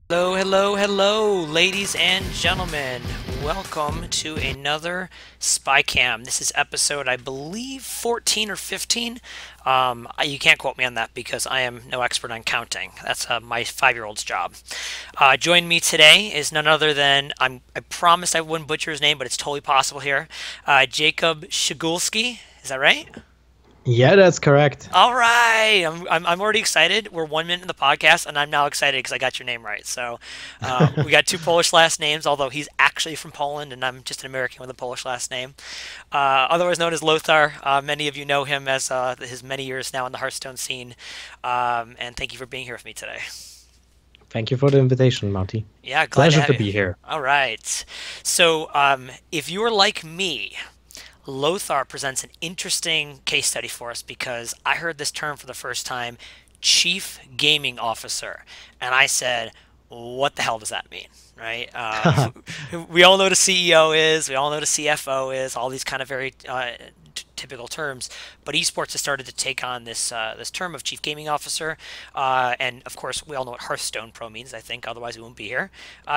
Hello, hello, hello, ladies and gentlemen. Welcome to another SpyCam. This is episode, I believe, 14 or 15. You can't quote me on that because I am no expert on counting. That's my 5-year-old's job. Joining me today is none other than, I promised I wouldn't butcher his name, but it's totally possible here. Jacob Shigulski. Is that right? Yeah, that's correct. All right, I'm already excited. We're 1 minute in the podcast, and I'm now excited because I got your name right. So we got two Polish last names, although he's actually from Poland, and I'm just an American with a Polish last name. Otherwise known as Lothar. Many of you know him as his many years now in the Hearthstone scene. And thank you for being here with me today. Thank you for the invitation, Marty. Yeah, glad to Pleasure have to you. be here. All right. So if you're like me, Lothar presents an interesting case study for us because I heard this term for the first time, Chief Gaming Officer, and I said, what the hell does that mean? Right? We all know what a CEO is, we all know what a CFO is, all these kind of very typical terms, but esports has started to take on this term of Chief Gaming Officer, and of course we all know what Hearthstone Pro means, I think, otherwise we won't be here.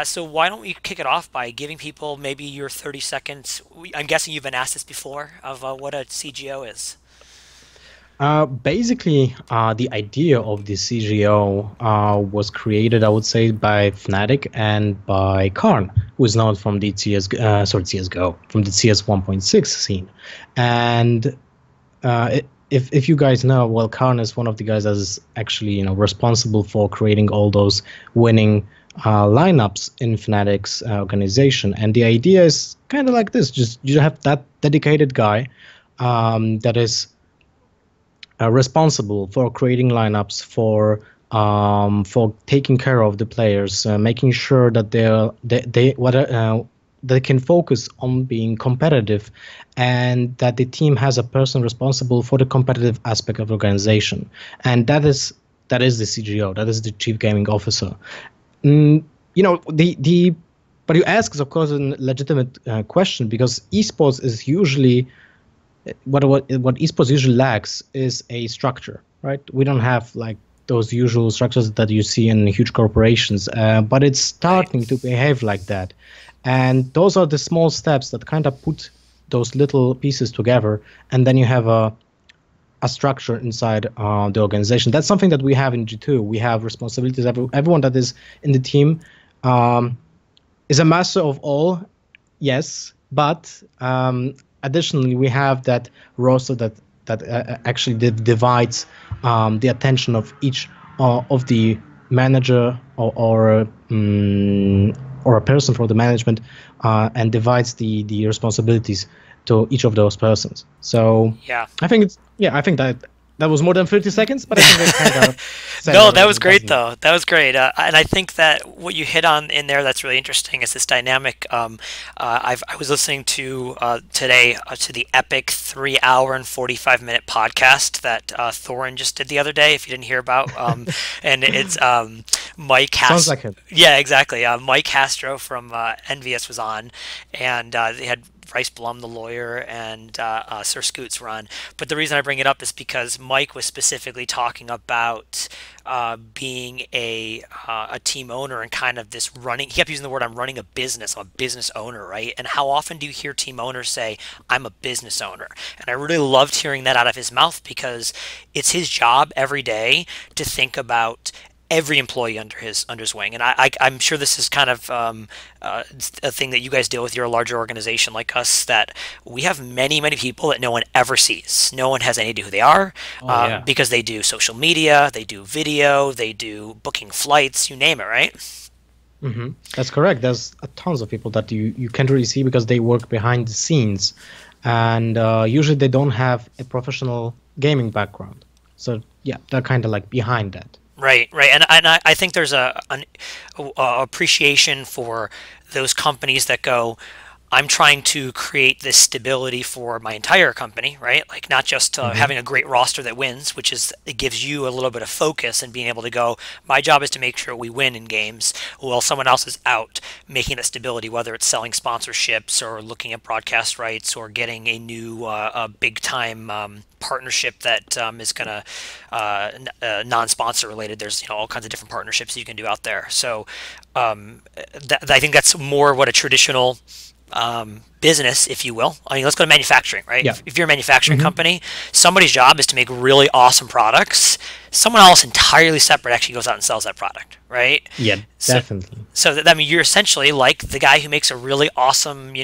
So why don't we kick it off by giving people maybe your 30 seconds. I'm guessing you've been asked this before, of what a CGO is. Basically, the idea of the CGO was created, I would say, by Fnatic and by Karn, who is known from the CSGO, from the CS 1.6 scene. And if you guys know, well, Karn is one of the guys that is actually responsible for creating all those winning lineups in Fnatic's organization. And the idea is kind of like this: just you have that dedicated guy that is responsible for creating lineups, for taking care of the players, making sure that they can focus on being competitive, and that the team has a person responsible for the competitive aspect of the organization, and that is the CGO, that is the Chief Gaming Officer. The but you ask is of course a legitimate question, because esports is usually what esports usually lacks is a structure, right? We don't have like those usual structures that you see in huge corporations, but it's starting to behave like that. And those are the small steps that kind of put those little pieces together, and then you have a structure inside the organization. That's something that we have in G2. We have responsibilities. Everyone that is in the team is a master of all, yes, but additionally, we have that roster that actually divides the attention of each of the manager or a person for the management, and divides the responsibilities to each of those persons. So Yeah. I think that was more than 30 seconds, but I think that kind of said No, that was everything, great doesn't it? though. That was great, and I think that what you hit on in there that's really interesting is this dynamic. I was listening to today to the epic 3 hour and 45 minute podcast that Thorin just did the other day. If you didn't hear about, and it's Mike Sounds Castro. like it. Yeah, exactly. Mike Castro from Envious was on, and they had Bryce Blum, the lawyer, and Sir Scoots were on. But the reason I bring it up is because Mike was specifically talking about being a team owner and kind of this running. He kept using the word, "I'm running a business. I'm a business owner," right? And how often do you hear team owners say, "I'm a business owner"? And I really loved hearing that out of his mouth because it's his job every day to think about every employee under his wing. And I'm sure this is kind of a thing that you guys deal with. You're a larger organization like us, that we have many people that no one ever sees. No one has any idea who they are, Oh yeah. because they do social media, they do video, they do booking flights, you name it, right? That's correct. There's tons of people that you can't really see because they work behind the scenes, and usually they don't have a professional gaming background. So yeah, they're kind of like behind that. Right, right, and I think there's a appreciation for those companies that go, I'm trying to create this stability for my entire company, right? Like not just having a great roster that wins, which is it gives you a little bit of focus and being able to go, my job is to make sure we win in games while someone else is out making that stability, whether it's selling sponsorships or looking at broadcast rights or getting a new big time partnership that is going to non-sponsor related. There's all kinds of different partnerships you can do out there. So I think that's more what a traditional business, if you will. I mean, let's go to manufacturing, right? Yeah. If you're a manufacturing company, somebody's job is to make really awesome products. Someone else entirely separate actually goes out and sells that product, right? Yeah, definitely. So I mean, you're essentially like the guy who makes a really awesome,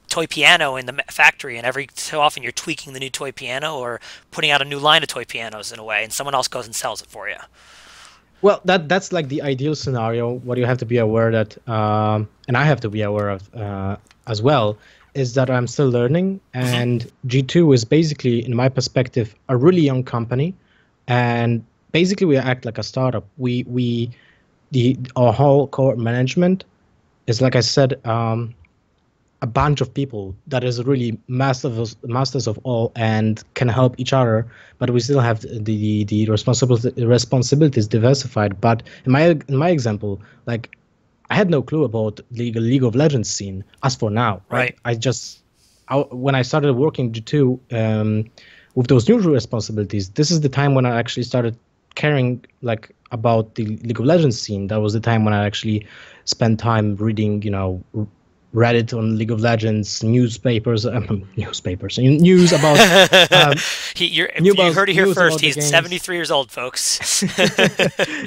toy piano in the factory, and every so often you're tweaking the new toy piano or putting out a new line of toy pianos in a way, and someone else goes and sells it for you. Well, that's like the ideal scenario. What you have to be aware that, and I have to be aware of as well, is that I'm still learning, and G2 is basically, in my perspective, a really young company, and basically we act like a startup. Our whole core management is, like I said, a bunch of people that is really masters of all and can help each other, but we still have the responsibilities diversified. But in my example, like I had no clue about League of Legends scene as for now, right? When I started working G2 with those new responsibilities, this is the time when I actually started caring like about the League of Legends scene. That was the time when I actually spent time reading, Reddit on League of Legends, news about you heard it here first. He's 73 years old, folks.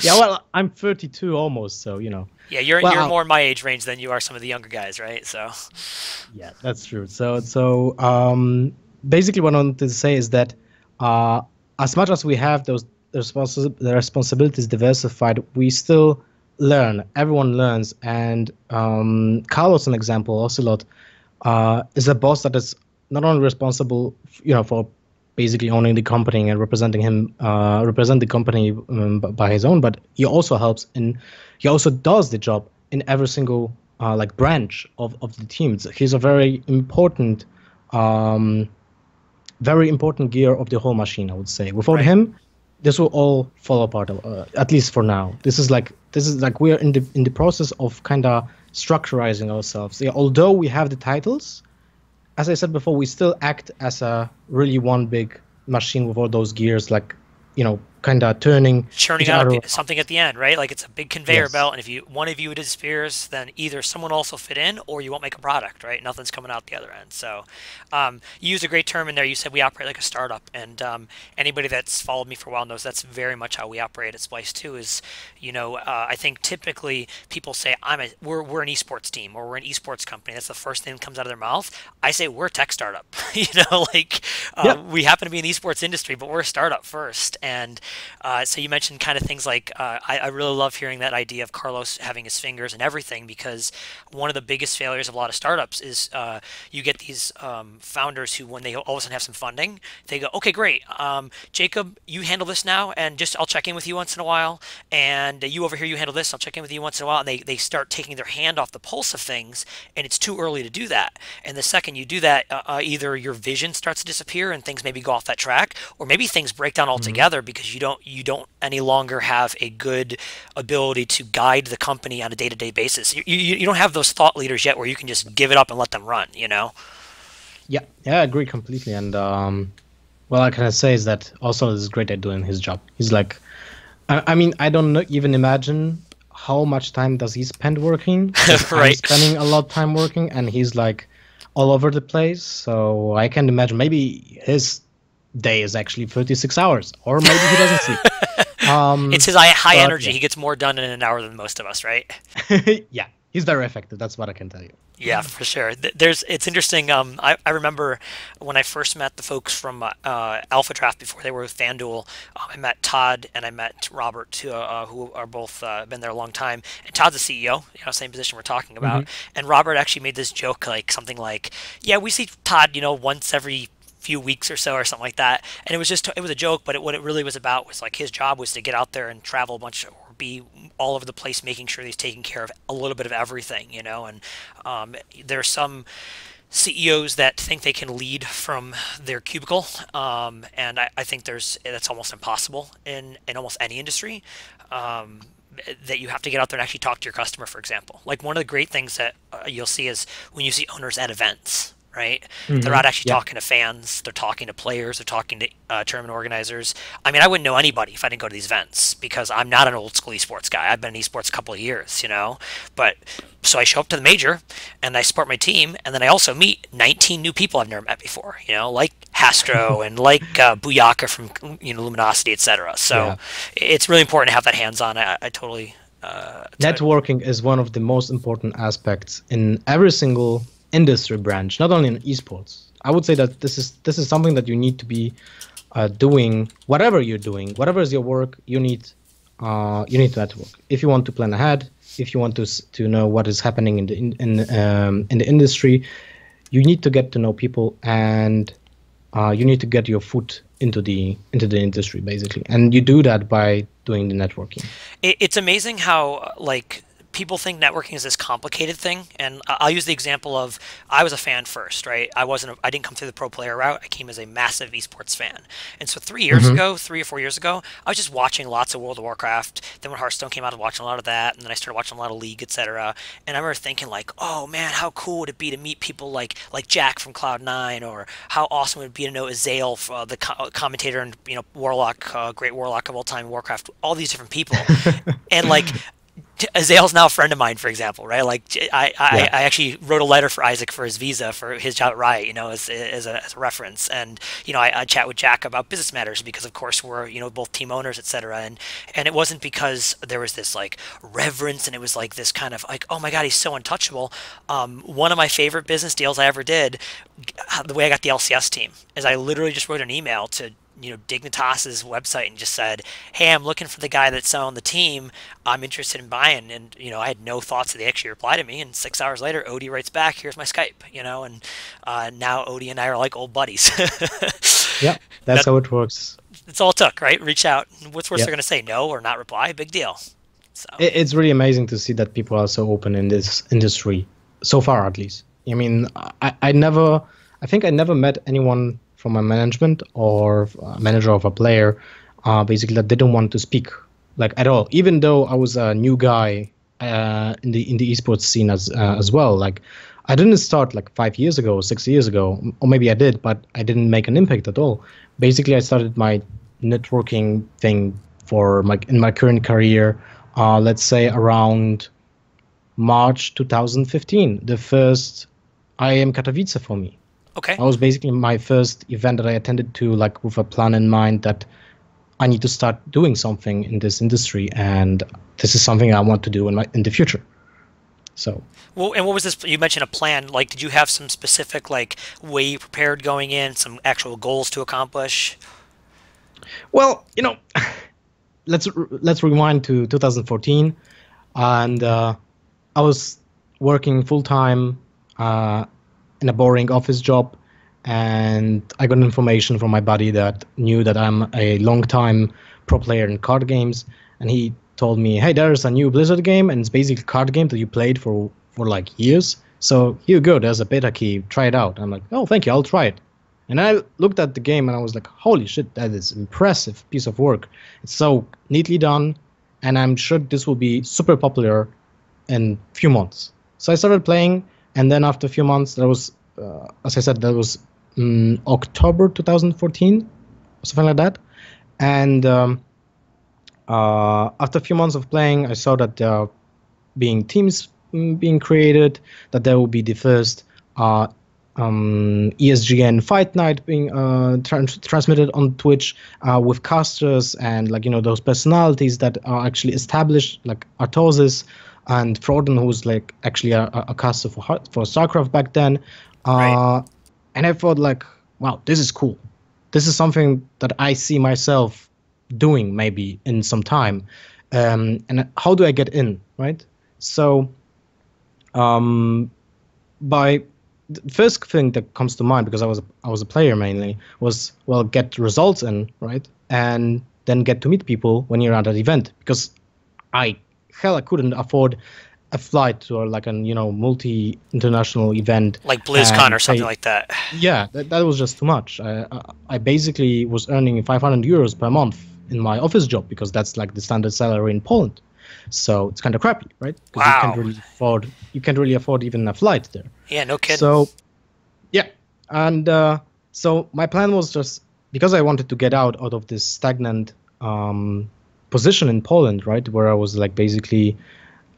Yeah, well, I'm 32 almost, so Yeah, you're more in my age range than you are some of the younger guys, right? So yeah, that's true. So basically what I wanted to say is that as much as we have the responsibilities diversified, we still learn. Everyone learns, and Carlos, an example, Ocelot, is a boss that is not only responsible, for basically owning the company and represent the company by his own, but he also helps, and he also does the job in every single branch of the team. He's a very important gear of the whole machine, I would say. Without him, this will all fall apart, at least for now. This is like we are in the process of kind of structurizing ourselves. Yeah, although we have the titles, as I said before, we still act as a really one big machine with all those gears, kind of churning out something at the end, right? Like it's a big conveyor belt, and if one of you disappears, then either someone else will fit in, or you won't make a product, right? Nothing's coming out the other end. So you used a great term in there. You said we operate like a startup, and anybody that's followed me for a while knows that's very much how we operate at Splyce too. Is I think typically people say we're an esports team or we're an esports company. That's the first thing that comes out of their mouth. I say we're a tech startup. We happen to be in the esports industry, but we're a startup first. And so you mentioned kind of things like I really love hearing that idea of Carlos having his fingers and everything, because one of the biggest failures of a lot of startups is you get these founders who, when they all of a sudden have some funding, they go, okay, great, Jacob, you handle this now, and I'll check in with you once in a while, and you over here, you handle this, I'll check in with you once in a while, and they start taking their hand off the pulse of things, and it's too early to do that. And the second you do that, either your vision starts to disappear and things maybe go off that track, or maybe things break down altogether because you don't any longer have a good ability to guide the company on a day-to-day basis. You don't have those thought leaders yet where you can just give it up and let them run, Yeah, I agree completely. And what I can say is that also is great at doing his job. He's like, I mean, I don't even imagine how much time does he spend working. Right. I'm spending a lot of time working, and he's like all over the place. So I can imagine maybe his day is actually 36 hours, or maybe he doesn't sleep. It's his high energy. Yeah. He gets more done in an hour than most of us, right? Yeah, he's very effective. That's what I can tell you. Yeah, for sure. It's interesting. I remember when I first met the folks from Alpha Draft before they were with FanDuel. I met Todd and I met Robert, who are both been there a long time. And Todd's a CEO, same position we're talking about. And Robert actually made this joke, like something like, "Yeah, we see Todd, once every few weeks or so or something like that." And it was a joke, but what it really was about was like his job was to get out there and travel a bunch, or be all over the place making sure he's taking care of a little bit of everything, you know. And there's some CEOs that think they can lead from their cubicle, and I think that's almost impossible in almost any industry. That you have to get out there and actually talk to your customer, for example. Like one of the great things that you'll see is when you see owners at events, right? They're not actually talking to fans. They're talking to players. They're talking to tournament organizers. I mean, I wouldn't know anybody if I didn't go to these events because I'm not an old school esports guy. I've been in esports a couple of years, you know. But so I show up to the major and I support my team, and then I also meet 19 new people I've never met before, you know, like Hastro and like Buyaka from Luminosity, etc. So it's really important to have that hands-on. I totally. Networking is one of the most important aspects in every single industry branch, not only in esports. I would say that this is something that you need to be doing. Whatever you're doing, whatever is your work, you need to network. If you want to plan ahead, if you want to know what is happening in the industry, you need to get to know people, and you need to get your foot into the industry basically, and you do that by doing the networking. It's amazing how people think networking is this complicated thing, and I'll use the example of I was a fan first, right? I didn't come through the pro player route. I came as a massive esports fan, and so 3 or 4 years ago, I was just watching lots of World of Warcraft. Then when Hearthstone came out, I was watching a lot of that, and then I started watching a lot of League, etc. And I remember thinking like, oh man, how cool would it be to meet people like Jack from Cloud9, or how awesome would it be to know Azael, the commentator and Warlock, great Warlock of all time in Warcraft, all these different people, and like. Azael's now a friend of mine, for example, right? Like I actually wrote a letter for Isaac for his visa for his job at Riot, as a reference. And, I chat with Jack about business matters because of course we're, both team owners, etc. And it wasn't because there was this like reverence and it was like this kind of like, oh my God, he's so untouchable. One of my favorite business deals I ever did, the way I got the LCS team is I literally just wrote an email to Dignitas's website and just said, hey, I'm looking for the guy that's on the team. I'm interested in buying. And, I had no thoughts that they actually reply to me. And 6 hours later, Odie writes back, here's my Skype, and now Odie and I are like old buddies. Yeah, that's how it works. It's all it took, right? Reach out. What's worse they're going to say? No or not reply? Big deal. So it's really amazing to see that people are so open in this industry, so far at least. I mean, I think I never met anyone from a management or a manager of a player, basically that didn't want to speak like at all. Even though I was a new guy in the esports scene as well. Like I didn't start like 5 years ago, 6 years ago, or maybe I did, but I didn't make an impact at all. Basically, I started my networking thing in my current career, let's say around March 2015, the first IEM Katowice for me. Okay. That was basically my first event that I attended to, like with a plan in mind that I need to start doing something in this industry, and this is something I want to do in the future. So. Well, and what was this? You mentioned a plan. Like, did you have some specific way you prepared going in, some actual goals to accomplish? Well, let's rewind to 2014, and I was working full time in a boring office job, and I got information from my buddy that knew that I'm a long-time pro player in card games, and he told me, hey, there's a new Blizzard game, and it's basically a card game that you played for like years, so here you go, there's a beta key, try it out. I'm like, oh, thank you, I'll try it. And I looked at the game and I was like, holy shit, that is impressive piece of work. It's so neatly done, and I'm sure this will be super popular in a few months. So I started playing, and then after a few months, that was, as I said, that was October 2014, something like that. And after a few months of playing, I saw that there are teams being created, that there will be the first ESGN Fight Night being transmitted on Twitch with casters and those personalities that are actually established, like Artosis and Froden, who's like actually a caster for StarCraft back then. Right. And I thought like, wow, this is cool. This is something that I see myself doing maybe in some time. And how do I get in, right? So by the first thing that comes to mind, because I was a player mainly, was, well, get results in, right? And then get to meet people when you're at an event. Because I I couldn't afford a flight to like a multi-international event Like BlizzCon and or something pay. like that. Yeah, that was just too much. I basically was earning 500 euros per month in my office job because that's like the standard salary in Poland. So it's kind of crappy, right? Because Wow. you can't really afford even a flight there. Yeah, no kidding. So yeah, and so my plan was just because I wanted to get out of this stagnant position in Poland, right, where I was like basically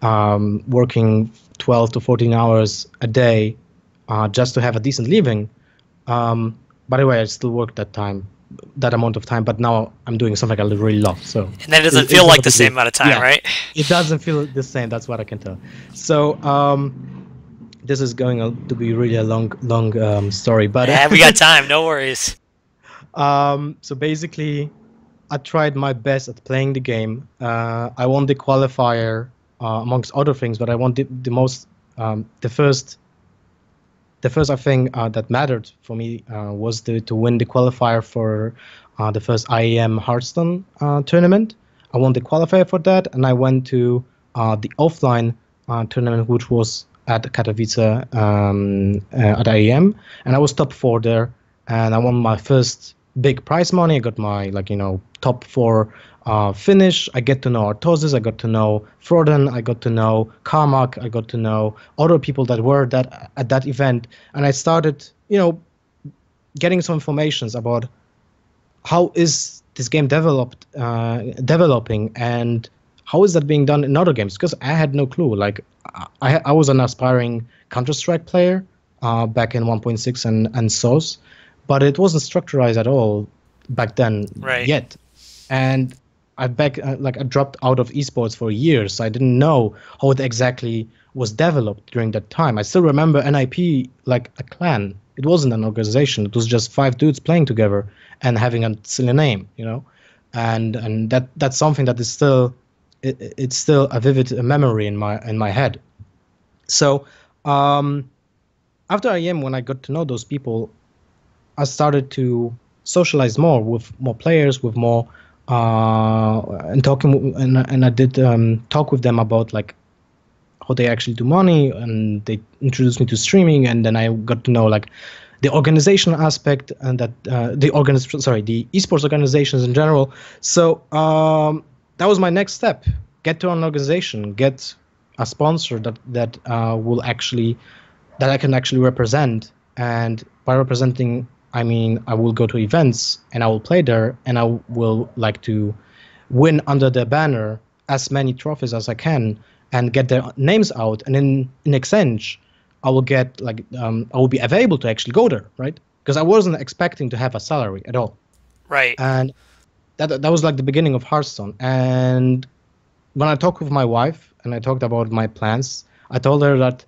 working 12 to 14 hours a day just to have a decent living. By the way, I still work that amount of time, but now I'm doing something I really love. So And that doesn't it's feel not like a the big deal. same amount of time, Yeah, right? it doesn't feel the same. That's what I can tell. So this is going to be really a long story, but We got time. No worries. so basically, I tried my best at playing the game. I won the qualifier amongst other things, but I won the most the first I think that mattered for me was to win the qualifier for the first IEM Hearthstone tournament. I won the qualifier for that, and I went to the offline tournament, which was at Katowice at IEM, and I was top four there, and I won my first big prize money. I got my top four finish. I get to know Artosis, I got to know Froden, I got to know Carmack, I got to know other people that were at that event, and I started getting some informations about how is this game developing and how is that being done in other games, because I had no clue. Like I was an aspiring Counter-Strike player back in 1.6 and SOS, but it wasn't structured at all back then Right. yet. And I dropped out of esports for years. So I didn't know how it exactly was developed during that time. I still remember NIP like a clan. It wasn't an organization. It was just 5 dudes playing together and having a silly name, and that's something that is still it's still a vivid memory in my head. So after IEM, when I got to know those people, I started to socialize more with more players, with more and talking, and I did talk with them about like how they actually do money, and they introduced me to streaming, and then I got to know like the organization aspect and that the esports organizations in general. So that was my next step: get to an organization, get a sponsor that will actually that I can actually represent, and by representing I mean I will go to events and I will play there, and I will like to win under their banner as many trophies as I can and get their names out, and in exchange I will get like I will be available to actually go there, right? Because I wasn't expecting to have a salary at all, Right. and that was like the beginning of Hearthstone. And when I talked with my wife and I talked about my plans, I told her that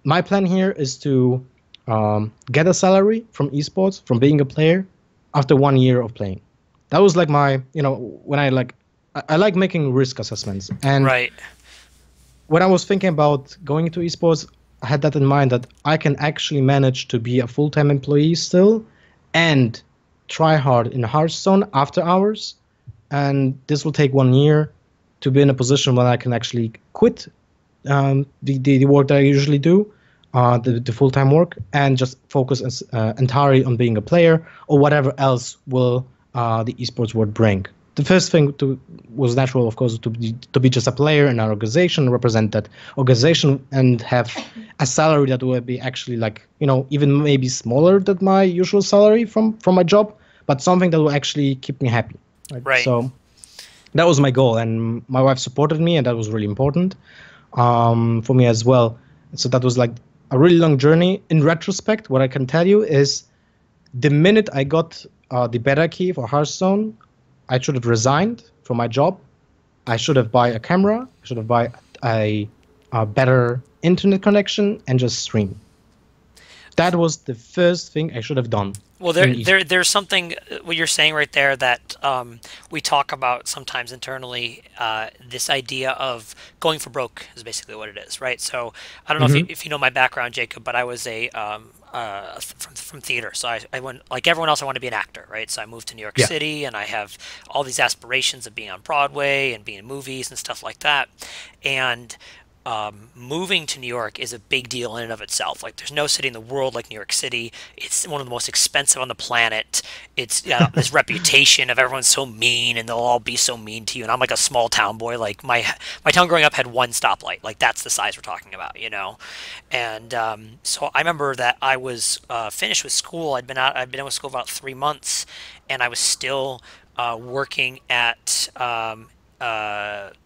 my plan here is to get a salary from esports, from being a player, after 1 year of playing. That was like my, when I like making risk assessments. And Right. when I was thinking about going into esports, I had that in mind that I can actually manage to be a full-time employee still and try hard in Hearthstone after hours. And this will take 1 year to be in a position where I can actually quit the work that I usually do, the full-time work, and just focus entirely on being a player or whatever else will the esports world bring. The first thing was natural, of course, to be just a player in an organization, represent that organization, and have a salary that would be actually like, even maybe smaller than my usual salary from my job, but something that will actually keep me happy. Right. So that was my goal, and my wife supported me, and that was really important for me as well. So that was like a really long journey. In retrospect, what I can tell you is the minute I got the beta key for Hearthstone, I should have resigned from my job. I should have bought a camera. I should have bought a better internet connection and just stream. That was the first thing I should have done. Well, there's something what you're saying right there that we talk about sometimes internally. This idea of going for broke is basically what it is, right? So I don't know if you know my background, Jacob, but I was from theater. So I went like everyone else. I wanted to be an actor, right? So I moved to New York Yeah. City, and I have all these aspirations of being on Broadway and being in movies and stuff like that. And moving to New York is a big deal in and of itself. Like, there's no city in the world like New York City. It's one of the most expensive on the planet. It's got this reputation of everyone's so mean and they'll all be so mean to you. And I'm like a small town boy. Like my town growing up had one stoplight. Like, that's the size we're talking about, you know. And so I remember that I was finished with school. I'd been out of school about 3 months, and I was still working at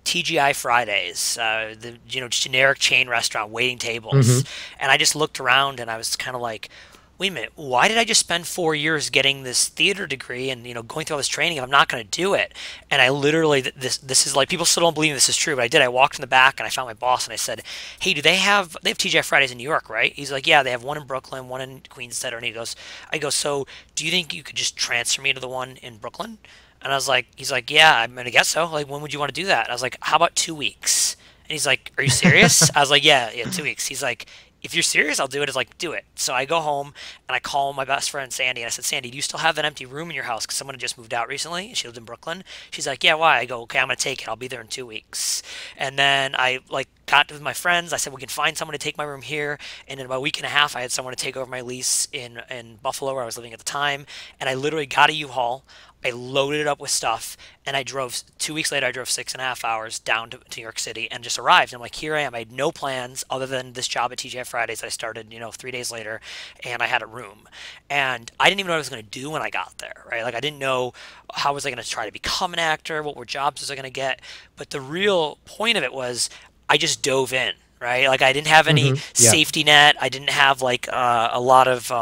TGI Fridays, the generic chain restaurant, waiting tables. And I just looked around and I was kind of like, wait a minute, why did I just spend 4 years getting this theater degree and going through all this training if I'm not going to do it? And I literally, this is like, people still don't believe this is true, but I did. I walked in the back and I found my boss and I said, hey, they have TGI Fridays in New York, right? He's like, yeah, they have one in Brooklyn, one in Queens, and I go, so do you think you could just transfer me to the one in Brooklyn? And I was like, he's like, yeah, I'm gonna guess so. Like, when would you want to do that? And I was like, how about 2 weeks? And he's like, are you serious? I was like, yeah, 2 weeks. He's like, if you're serious, I'll do it. It's like, do it. So I go home and I call my best friend Sandy and I said, Sandy, do you still have that empty room in your house? Because someone had just moved out recently and she lived in Brooklyn. She's like, yeah, why? I go, okay, I'm gonna take it. I'll be there in 2 weeks. And then I got with my friends. I said, we can find someone to take my room here. And in about a week and a half, I had someone to take over my lease in Buffalo, where I was living at the time. And I literally got a U-Haul. I loaded it up with stuff, and I drove. 2 weeks later, I drove 6.5 hours down to New York City and just arrived. I'm like, here I am. I had no plans other than this job at TGI Fridays that I started, 3 days later, and I had a room. And I didn't even know what I was going to do when I got there, right? Like, I didn't know how was I going to try to become an actor, what were jobs was I going to get. But the real point of it was I just dove in, right? Like, I didn't have any Yeah. safety net. I didn't have like a lot of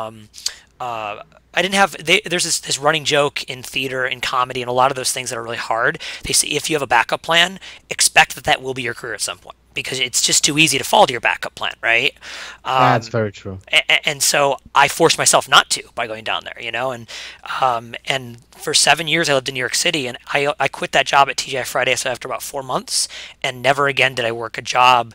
I didn't have. There's this running joke in theater and comedy and a lot of those things that are really hard. They say if you have a backup plan, expect that will be your career at some point, because it's just too easy to fall to your backup plan, right? That's very true. And so I forced myself not to by going down there, and for 7 years I lived in New York City, and I quit that job at TGI Fridays after about 4 months, and never again did I work a job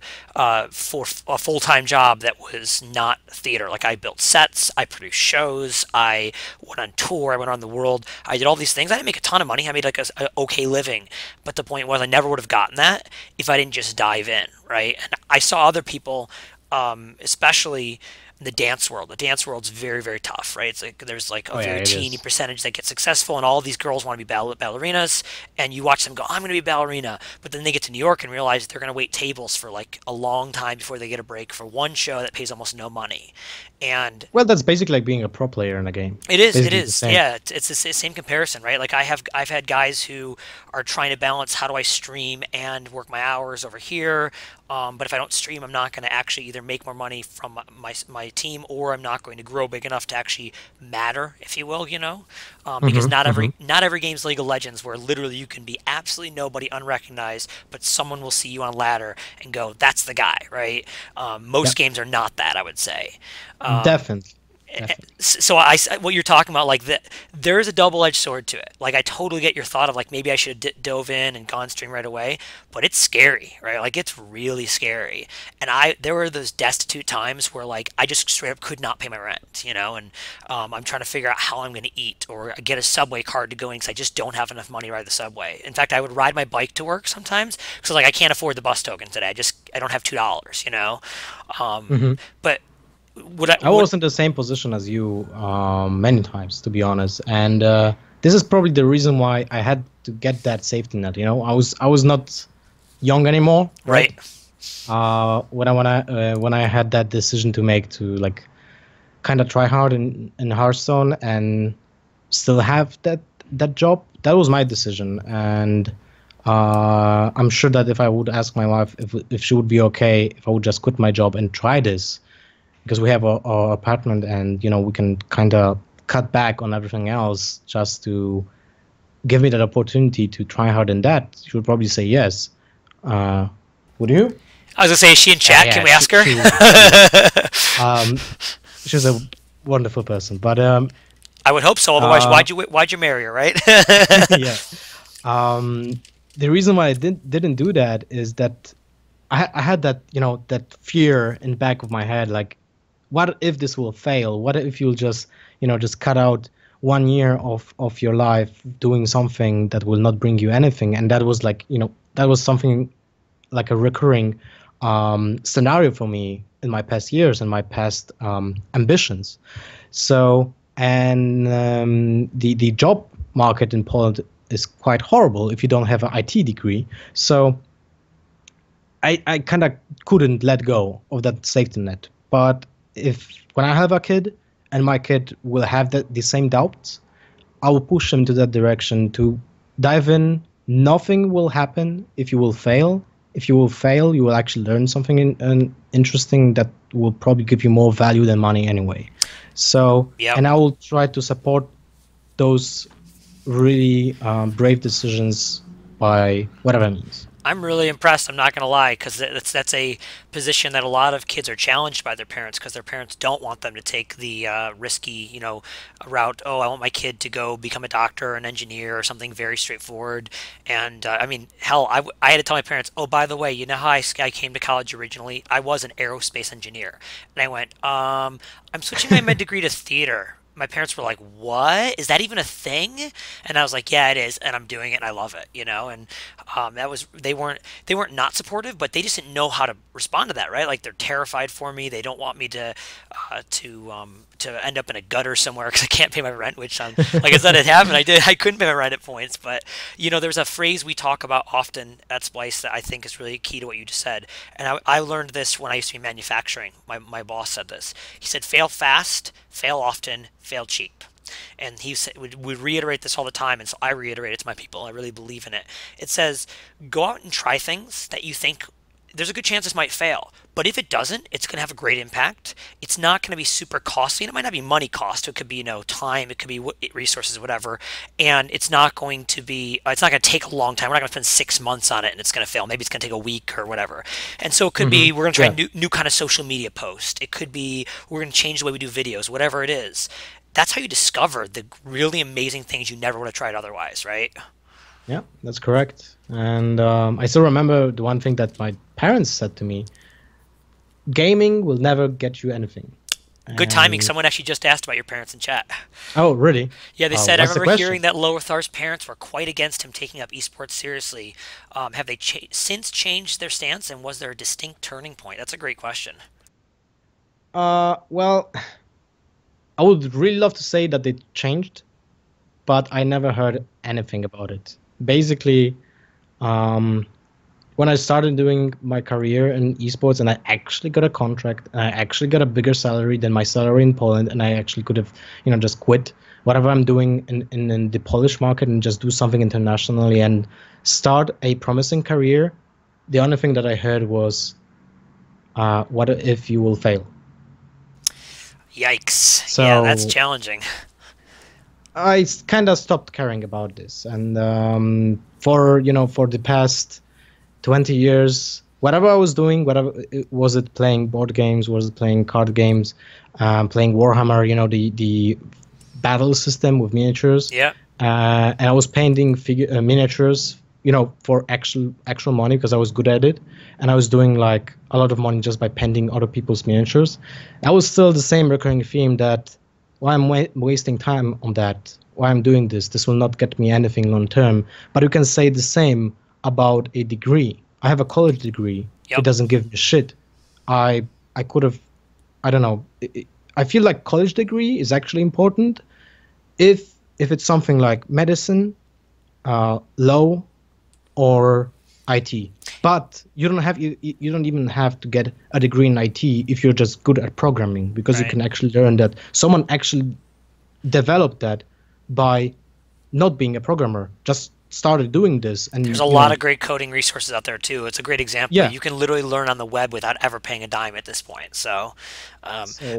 for a full-time job that was not theater. Like, I built sets, I produced shows, I went on tour, I went around the world, I did all these things. I didn't make a ton of money. I made like a okay living, but the point was I never would have gotten that if I didn't just dive in, right? And I saw other people, especially in the dance world. The dance world's very, very tough, right? It's like there's like a very It teeny is. percentage that get successful, and all these girls want to be ballerinas, and you watch them go, I'm going to be a ballerina, but then they get to New York and realize they're going to wait tables for like a long time before they get a break for one show that pays almost no money. And Well, that's basically like being a pro player in a game. it is. It Basically the is. same. Yeah, it's the same comparison, right? Like, I've had guys who are trying to balance how do I stream and work my hours over here. But if I don't stream, I'm not going to actually either make more money from my team, or I'm not going to grow big enough to actually matter, if you will. Because not every game's League of Legends, where literally you can be absolutely nobody, unrecognized, but someone will see you on a ladder and go, "That's the guy," right? Most games are not that, I would say. Definitely. Definitely. So what you're talking about, like, there is a double-edged sword to it. Like, I totally get your thought of like maybe I should have dove in and gone stream right away, but it's scary, right? Like, it's really scary. And there were those destitute times where like I just straight up could not pay my rent, and I'm trying to figure out how I'm going to eat or get a subway card to go in because I just don't have enough money to ride the subway. In fact, I would ride my bike to work sometimes because like I can't afford the bus token today. I don't have $2, But I was in the same position as you many times, to be honest, and this is probably the reason why I had to get that safety net. I was not young anymore, right? When I had that decision to make to like kind of try hard in Hearthstone and still have that job, that was my decision, and I'm sure that if I would ask my wife if she would be okay if I would just quit my job and try this, because we have our apartment and we can kind of cut back on everything else just to give me that opportunity to try hard in that, she would probably say yes. Would you? I was gonna say, is she in chat? Can we ask her? She's a wonderful person, but I would hope so. Otherwise, why'd you marry her, right? yeah. The reason why I didn't do that is that I had that that fear in the back of my head, like, what if this will fail? What if you'll just, just cut out 1 year of your life doing something that will not bring you anything? And that was like, that was something like a recurring scenario for me in my past years and my past ambitions. So, and the job market in Poland is quite horrible if you don't have an IT degree. So I kind of couldn't let go of that safety net. But when I have a kid and my kid will have the same doubts, I will push them to that direction to dive in. Nothing will happen if you will fail. If you will fail, you will actually learn something interesting that will probably give you more value than money anyway. So, and I will try to support those really brave decisions by whatever means. I'm really impressed, I'm not going to lie, because that's a position that a lot of kids are challenged by their parents, because their parents don't want them to take the risky, route. Oh, I want my kid to go become a doctor or an engineer or something very straightforward. And I mean, hell, I had to tell my parents, oh, by the way, you know how I came to college originally? I was an aerospace engineer. And I went, I'm switching my med degree to theater. My parents were like, what? Is that even a thing? And I was like, yeah, it is, and I'm doing it, and I love it, and that was, they weren't not supportive, but they just didn't know how to respond to that, right? Like, they're terrified for me. They don't want me to end up in a gutter somewhere because I can't pay my rent, which, like I said, it happened. I couldn't pay my rent at points, but, there's a phrase we talk about often at Splyce that I think is really key to what you just said, and I learned this when I used to be in manufacturing. My boss said this. He said, fail fast, fail often, fail cheap. And he would reiterate this all the time, and so I reiterate it to my people. I really believe in it. It says, go out and try things that you think there's a good chance this might fail, but if it doesn't, it's going to have a great impact. It's not going to be super costly, and it might not be money cost. It could be, time, it could be resources, whatever, and it's not going to be, it's not going to take a long time. We're not going to spend 6 months on it, and it's going to fail. Maybe it's going to take a week or whatever. And so it could be, we're going to try a new kind of social media post. It could be, we're going to change the way we do videos, whatever it is. That's how you discover the really amazing things you never would have tried otherwise, right? Yeah, that's correct. And I still remember the one thing that my parents said to me: gaming will never get you anything. Good timing. Someone actually just asked about your parents in chat. Oh, really? Yeah, they said, I remember hearing that Lothar's parents were quite against him taking up esports seriously. Have they since changed their stance, and was there a distinct turning point? That's a great question. Well, I would really love to say that they changed, but I never heard anything about it. Basically, when I started doing my career in esports and I actually got a contract and I actually got a bigger salary than my salary in Poland, and I actually could have, just quit whatever I'm doing in the Polish market and just do something internationally and start a promising career, the only thing that I heard was, what if you will fail? Yikes. So, yeah, that's challenging. I kind of stopped caring about this, and for the past 20 years, whatever I was doing, whatever was it, playing board games, was it playing card games, playing Warhammer, the battle system with miniatures. Yeah. And I was painting miniatures, for actual money because I was good at it, and I was doing like a lot of money just by painting other people's miniatures. That was still the same recurring theme that, why I'm wasting time on that? Why I'm doing this? This will not get me anything long term. But you can say the same about a degree. I have a college degree. Yep. It doesn't give me shit. I could have, I don't know. I feel like college degree is actually important if it's something like medicine, law, or IT. But you don't even have to get a degree in IT if you're just good at programming, because you can actually learn that someone actually developed that by not being a programmer, just started doing this. And there's a lot of great coding resources out there too. It's a great example. Yeah. You can literally learn on the web without ever paying a dime at this point. So,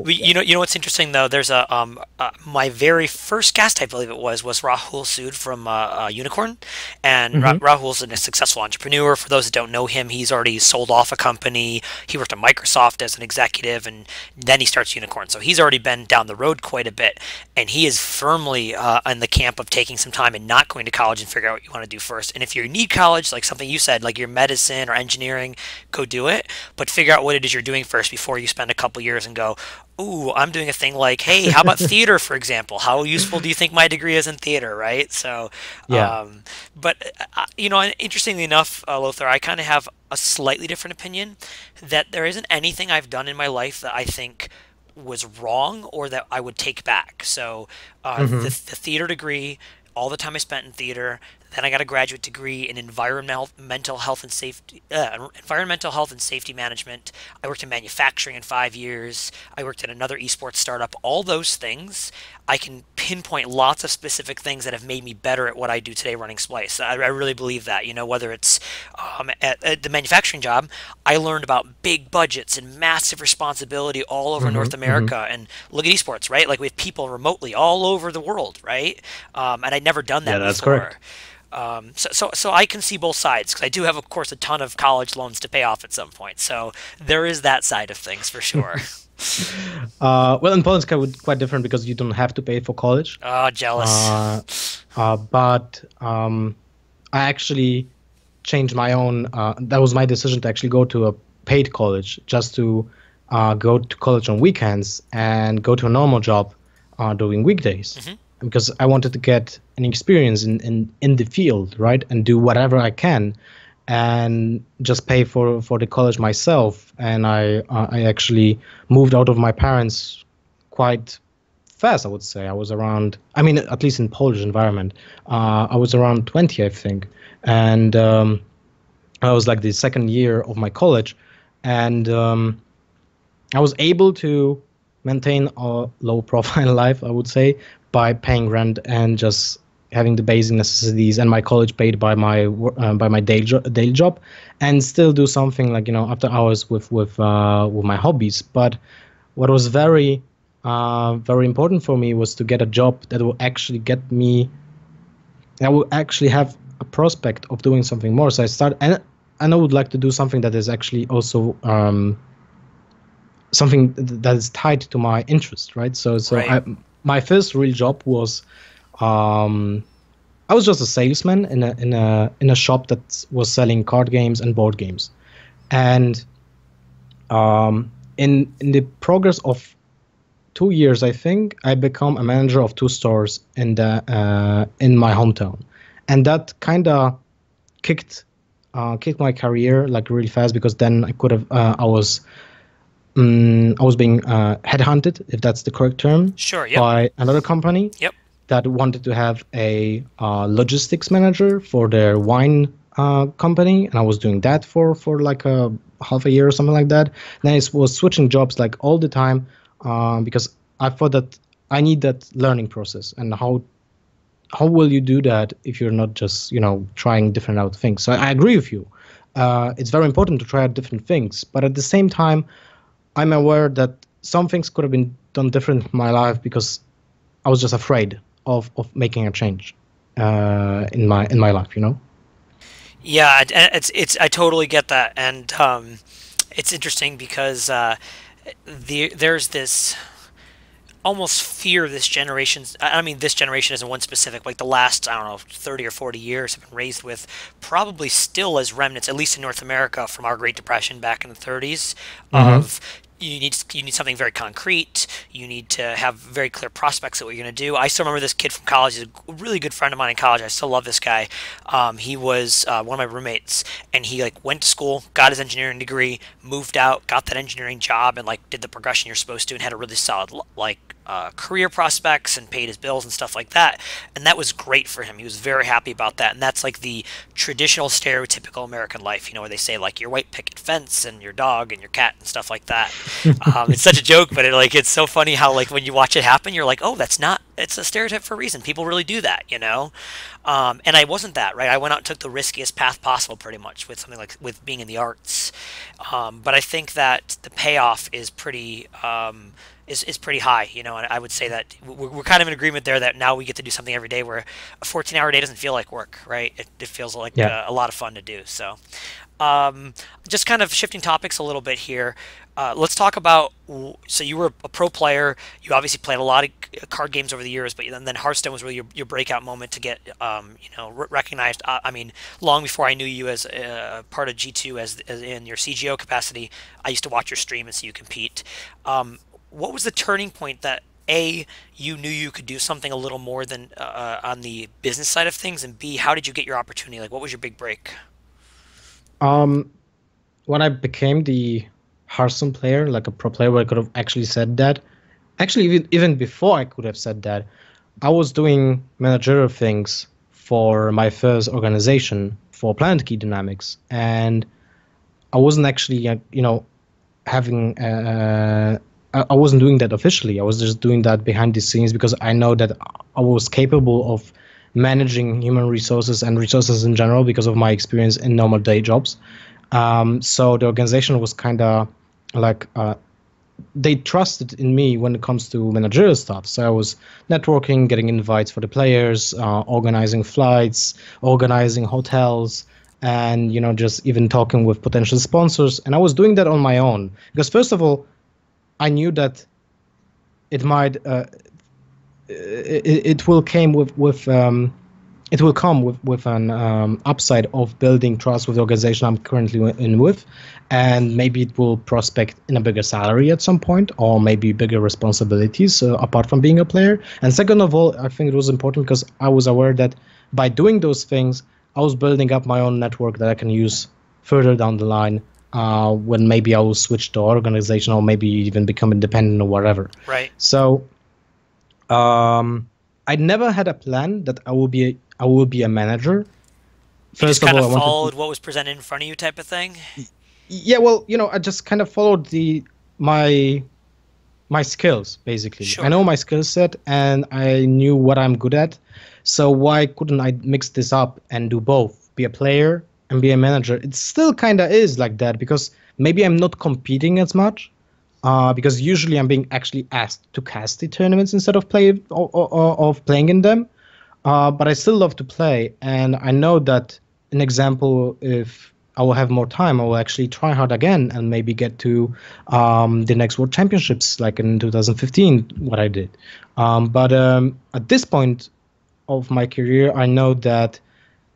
you know what's interesting though? There's my very first guest, I believe it was Rahul Sood from Unicorn, and Rahul's a successful entrepreneur. For those that don't know him, he's already sold off a company. He worked at Microsoft as an executive, and then he starts Unicorn. So he's already been down the road quite a bit, and he is firmly in the camp of taking some time and not going to college and figure out what you want to do first. And if you need college, like something you said, like your medicine or engineering, go do it, but figure out what it is you're doing first before you spend a couple years and go, ooh, I'm doing a thing like, hey, how about theater, for example? How useful do you think my degree is in theater, right? So, Yeah. but you know, and interestingly enough, Lothar, I kind of have a slightly different opinion that there isn't anything I've done in my life that I think was wrong or that I would take back. So, Hmm. the theater degree, all the time I spent in theater. Then I got a graduate degree in environmental health and safety management. I worked in manufacturing in 5 years. I worked at another esports startup. All those things, I can pinpoint lots of specific things that have made me better at what I do today running Splyce. I really believe that. You know, whether it's at the manufacturing job, I learned about big budgets and massive responsibility all over Hmm. North Hmm. America. And look at esports, right? Like we have people remotely all over the world, right? And I'd never done Yeah, that that's before. correct. So I can see both sides because I do have, of course, a ton of college loans to pay off at some point. So there is that side of things for sure. Well, in Poland, it's quite different because you don't have to pay for college. Oh, jealous. Uh, but I actually changed my own. That was my decision to actually go to a paid college, just to go to college on weekends and go to a normal job during weekdays, Hmm. because I wanted to get an experience in the field, right, and do whatever I can, and just pay for the college myself. And I actually moved out of my parents quite fast, I would say. I was around, I mean, at least in Polish environment, I was around 20, I think. And I was like the second year of my college. And I was able to maintain a low profile life, I would say, by paying rent and just having the basic necessities, and my college paid by my daily job, and still do something like, after hours with my hobbies. But what was very important for me was to get a job that will actually get me, I will actually have a prospect of doing something more. So I started, and I would like to do something that is actually also something that is tied to my interest, right? Right. My first real job was, um, I was just a salesman in a shop that was selling card games and board games. And in the progress of 2 years, I think I become a manager of two stores in my hometown, and that kind of kicked my career like really fast, because then I could have I was being headhunted, if that's the correct term, Sure. Yep. by another company Yep. that wanted to have a logistics manager for their wine company, and I was doing that for like a half a year or something like that. Then I was switching jobs like all the time, because I thought that I need that learning process. And how will you do that if you're not just trying different out things? So I agree with you. It's very important to try out different things, but at the same time, I'm aware that some things could have been done different in my life, because I was just afraid of making a change in my life. Yeah. It's. I totally get that, and it's interesting because there's this almost fear this generation's. I mean, this generation isn't one specific. Like the last, I don't know, 30 or 40 years have been raised with probably still as remnants, at least in North America, from our Great Depression back in the 30s, Mm-hmm. of you need something very concrete. You need to have very clear prospects of what you're going to do. I still remember this kid from college. He's a really good friend of mine in college. I still love this guy. He was one of my roommates, and he like went to school, got his engineering degree, moved out, got that engineering job, and like did the progression you're supposed to, and had a really solid like career prospects and paid his bills and stuff like that. And that was great for him. He was very happy about that. And that's like the traditional stereotypical American life, you know, where they say like your white picket fence and your dog and your cat and stuff like that. It's such a joke, but it's so funny how like when you watch it happen, you're like, oh, that's not. It's a stereotype for a reason. People really do that, you know. And I wasn't that, right. I went out and took the riskiest path possible, pretty much, with something like with being in the arts. But I think that the payoff is pretty. Is pretty high, you know, and I would say that we're kind of in agreement there that now we get to do something every day where a 14-hour day doesn't feel like work, right? It feels like Yeah. a lot of fun to do. So, um, just kind of shifting topics a little bit here. Let's talk about. So you were a pro player. You obviously played a lot of card games over the years, but then Hearthstone was really your breakout moment to get, recognized. I mean, long before I knew you as part of G2 as in your CGO capacity, I used to watch your stream and see you compete. Um, what was the turning point that A, you knew you could do something a little more than on the business side of things, and B, how did you get your opportunity? Like, what was your big break? Um, when I became the Hearthstone player, like a pro player, where I could have actually said that. Actually, even before I could have said that, I was doing managerial things for my first organization for Planet Key Dynamics, and I wasn't actually, having. I wasn't doing that officially. I was just doing that behind the scenes because I know that I was capable of managing human resources and resources in general because of my experience in normal day jobs. So the organization was kind of like they trusted in me when it comes to managerial stuff. So I was networking, getting invites for the players, organizing flights, organizing hotels, and just even talking with potential sponsors. And I was doing that on my own because first of all, I knew that it might it will came with it will come with an upside of building trust with the organization I'm currently in with, and maybe it will prospect in a bigger salary at some point, or maybe bigger responsibilities apart from being a player. And second of all, I think it was important because I was aware that by doing those things, I was building up my own network that I can use further down the line when maybe I will switch to organization or maybe even become independent or whatever. Right. So I never had a plan that I will be a manager. You just First of kind all, of I wanted followed to, what was presented in front of you type of thing? yeah, well, I just kind of followed my my skills basically. I Sure. know my skill set and I knew what I'm good at. So why couldn't I mix this up and do both? Be a player and be a manager. It still kind of is like that because maybe I'm not competing as much. Because usually I'm being actually asked to cast the tournaments instead of of playing in them. But I still love to play, and I know that an example, if I will have more time, I will actually try hard again and maybe get to the next World Championships, like in 2015, what I did. But at this point of my career, I know that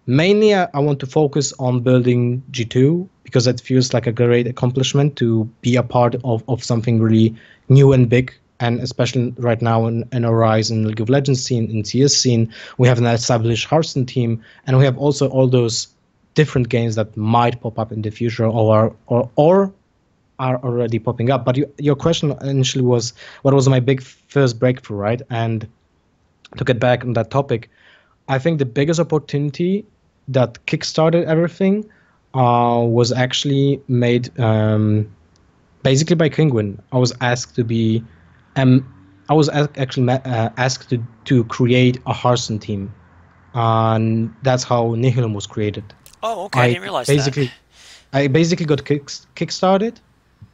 mainly I want to focus on building G2 because it feels like a great accomplishment to be a part of something really new and big. And especially right now in our Rise in League of Legends scene, in CS scene, we have an established Hearthstone team, and we have also all those different games that might pop up in the future or are already popping up. But your question initially was, what was my big first breakthrough, right? And to get back on that topic, I think the biggest opportunity that kickstarted everything was actually made basically by Kinguin. I was asked to be, um, I was actually asked to create a Hearthstone team, and that's how Nihilum was created. Oh, okay. I I didn't realize that. basically, I basically got kickstarted,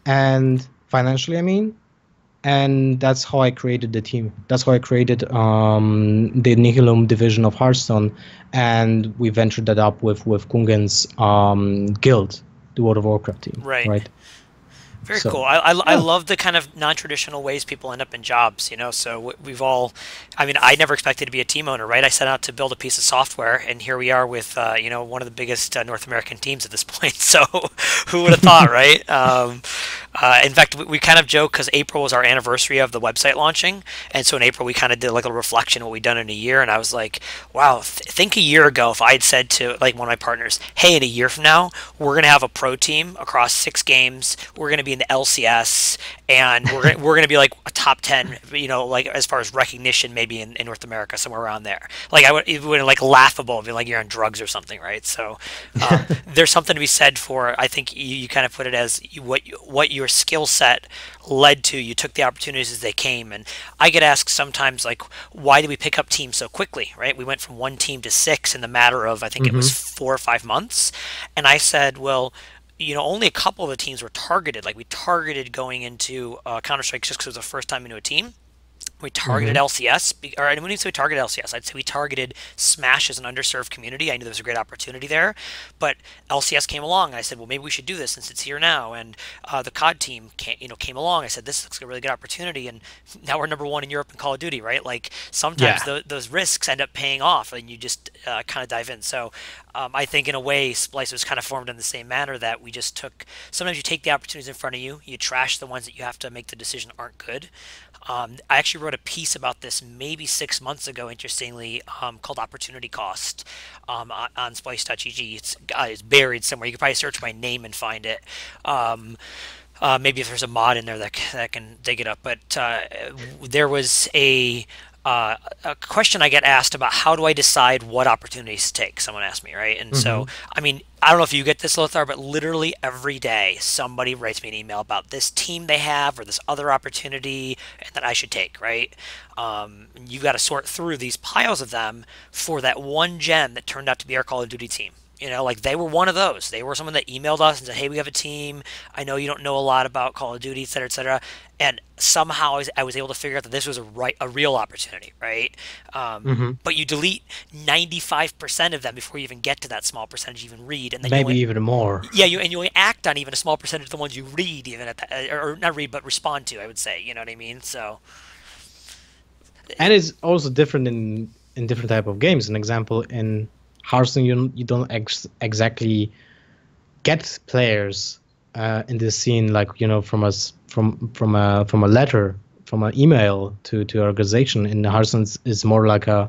and financially, I mean, and that's how I created the team. That's how I created the Nihilum division of Hearthstone, and we ventured that up with Kungen's guild, the World of Warcraft team, Right. right? Very So cool. I yeah. love the kind of non-traditional ways people end up in jobs, you know. So we've all, I mean, I never expected to be a team owner, right? I set out to build a piece of software, and here we are with, one of the biggest North American teams at this point. So who would have thought, right? In fact, we kind of joke because April was our anniversary of the website launching, and so in April we kind of did like a reflection of what we'd done in a year, and I was like, wow, think a year ago if I had said to like one of my partners, hey, in a year from now we're gonna have a pro team across 6 games, we're gonna be in the LCS, and we're gonna be like a top 10, like as far as recognition, maybe in North America, somewhere around there. Like it would like laughable, be like you're on drugs or something, right? So there's something to be said for. I think you kind of put it as what your skill set led to. You took the opportunities as they came, and I get asked sometimes like, why did we pick up teams so quickly? Right? We went from 1 team to 6 in the matter of I think it was Hmm. 4 or 5 months, and I said, well, only a couple of the teams were targeted. Like we targeted going into Counter Strike just because it was the first time into a team. We targeted LCS, or I wouldn't even say we targeted LCS. I'd say we targeted Smash as an underserved community. I knew there was a great opportunity there, but LCS came along, and I said, well, maybe we should do this since it's here now. And the COD team came along. I said, this looks like a really good opportunity, and now we're #1 in Europe in Call of Duty, right? Like sometimes those risks end up paying off, and you just kind of dive in. So I think in a way, Splyce was kind of formed in the same manner that we just took. Sometimes you take the opportunities in front of you, you trash the ones that you have to make the decision aren't good. I actually wrote a piece about this maybe 6 months ago, interestingly, called Opportunity Cost on Splyce.gg. It's buried somewhere. You could probably search my name and find it. Maybe if there's a mod in there that can dig it up. But there was a question I get asked about how do I decide what opportunities to take. Someone asked me, right? And so, I mean, I don't know if you get this, Lothar, but literally every day somebody writes me an email about this team they have or this other opportunity that I should take, right? You've got to sort through these piles of them for that one gem that turned out to be our Call of Duty team. You know, like they were one of those. They were someone that emailed us and said, hey, we have a team. I know you don't know a lot about Call of Duty, et cetera, et cetera. And somehow I was able to figure out that this was a real opportunity, right? But you delete 95% of them before you even get to that small percentage you even read. And then maybe even more. Yeah, and you only act on even a small percentage of the ones you read, even at that, or not read, but respond to, I would say. You know what I mean? So. And it's also different in different type of games. An example, in Hearthstone, you don't exactly get players in this scene, like, you know, from a letter, from an email to your organization. In Hearthstone, it's more like a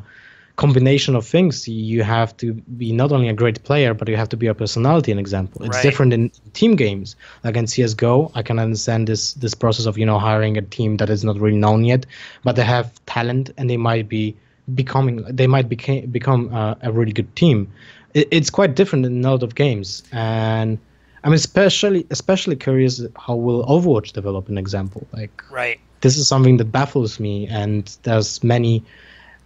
combination of things. You have to be not only a great player, but you have to be a personality. An example, it's different in team games. Like in CS:GO, I can understand this process of, you know, hiring a team that is not really known yet, but they have talent and they might become a really good team. It's quite different in a lot of games, and I'm especially curious how will Overwatch develop. An example, like this is something that baffles me, and there's many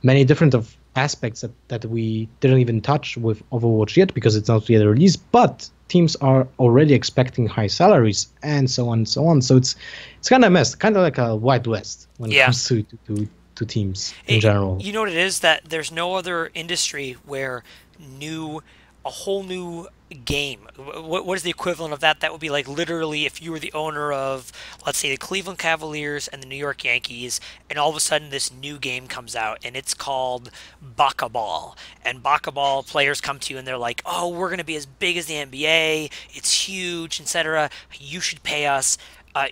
different aspects that we didn't even touch with Overwatch yet because it's not yet released, but teams are already expecting high salaries and so on and so on. So it's kind of a mess, kind of like a Wild West when it comes to teams in general. You know what it is? That there's no other industry where a whole new game. What is the equivalent of that? That would be like literally if you were the owner of, let's say, the Cleveland Cavaliers and the New York Yankees, and all of a sudden this new game comes out and it's called Baka Ball. And Baka Ball players come to you and they're like, oh, we're going to be as big as the NBA. It's huge, etc. You should pay us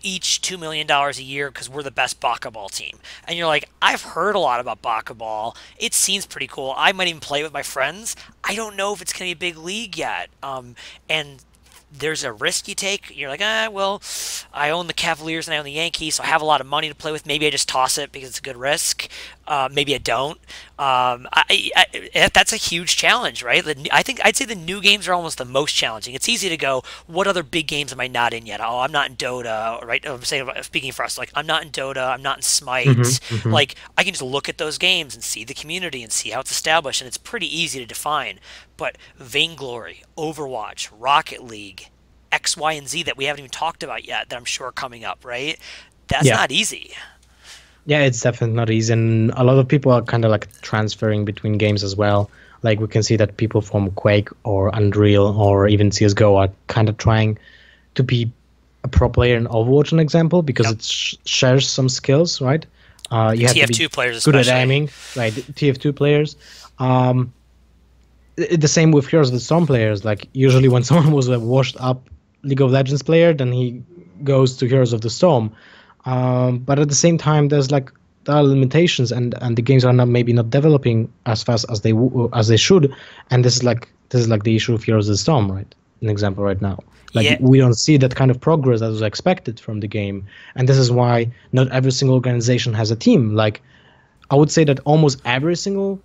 each $2 million a year because we're the best Baka Ball team. And you're like, I've heard a lot about Baka Ball. It seems pretty cool. I might even play with my friends. I don't know if it's going to be a big league yet. And there's a risk you take. You're like, well, I own the Cavaliers and I own the Yankees, so I have a lot of money to play with. Maybe I just toss it because it's a good risk. Maybe I don't. That's a huge challenge, right? I think I'd say the new games are almost the most challenging. It's easy to go, what other big games am I not in yet? Oh, I'm not in Dota, right? I'm speaking for us, like I'm not in Dota, I'm not in Smite. Like I can just look at those games and see the community and see how it's established, and it's pretty easy to define. But Vainglory, Overwatch, Rocket League, X, Y, and Z that we haven't even talked about yet that I'm sure are coming up, right? That's not easy. Yeah, it's definitely not easy, and a lot of people are kind of like transferring between games as well. Like we can see that people from Quake or Unreal or even CS:GO are kind of trying to be a pro player in Overwatch, an example, because it shares some skills, right? You have TF2 to be players, good at aiming, right? TF2 players. The same with Heroes of the Storm players. Like usually when someone was a washed up League of Legends player, then he goes to Heroes of the Storm. But at the same time, there are limitations, and the games are maybe not developing as fast as they should. And this is like the issue of Heroes of the Storm, right? An example right now. Like we don't see that kind of progress that was expected from the game, and this is why not every single organization has a team. Like I would say that almost every single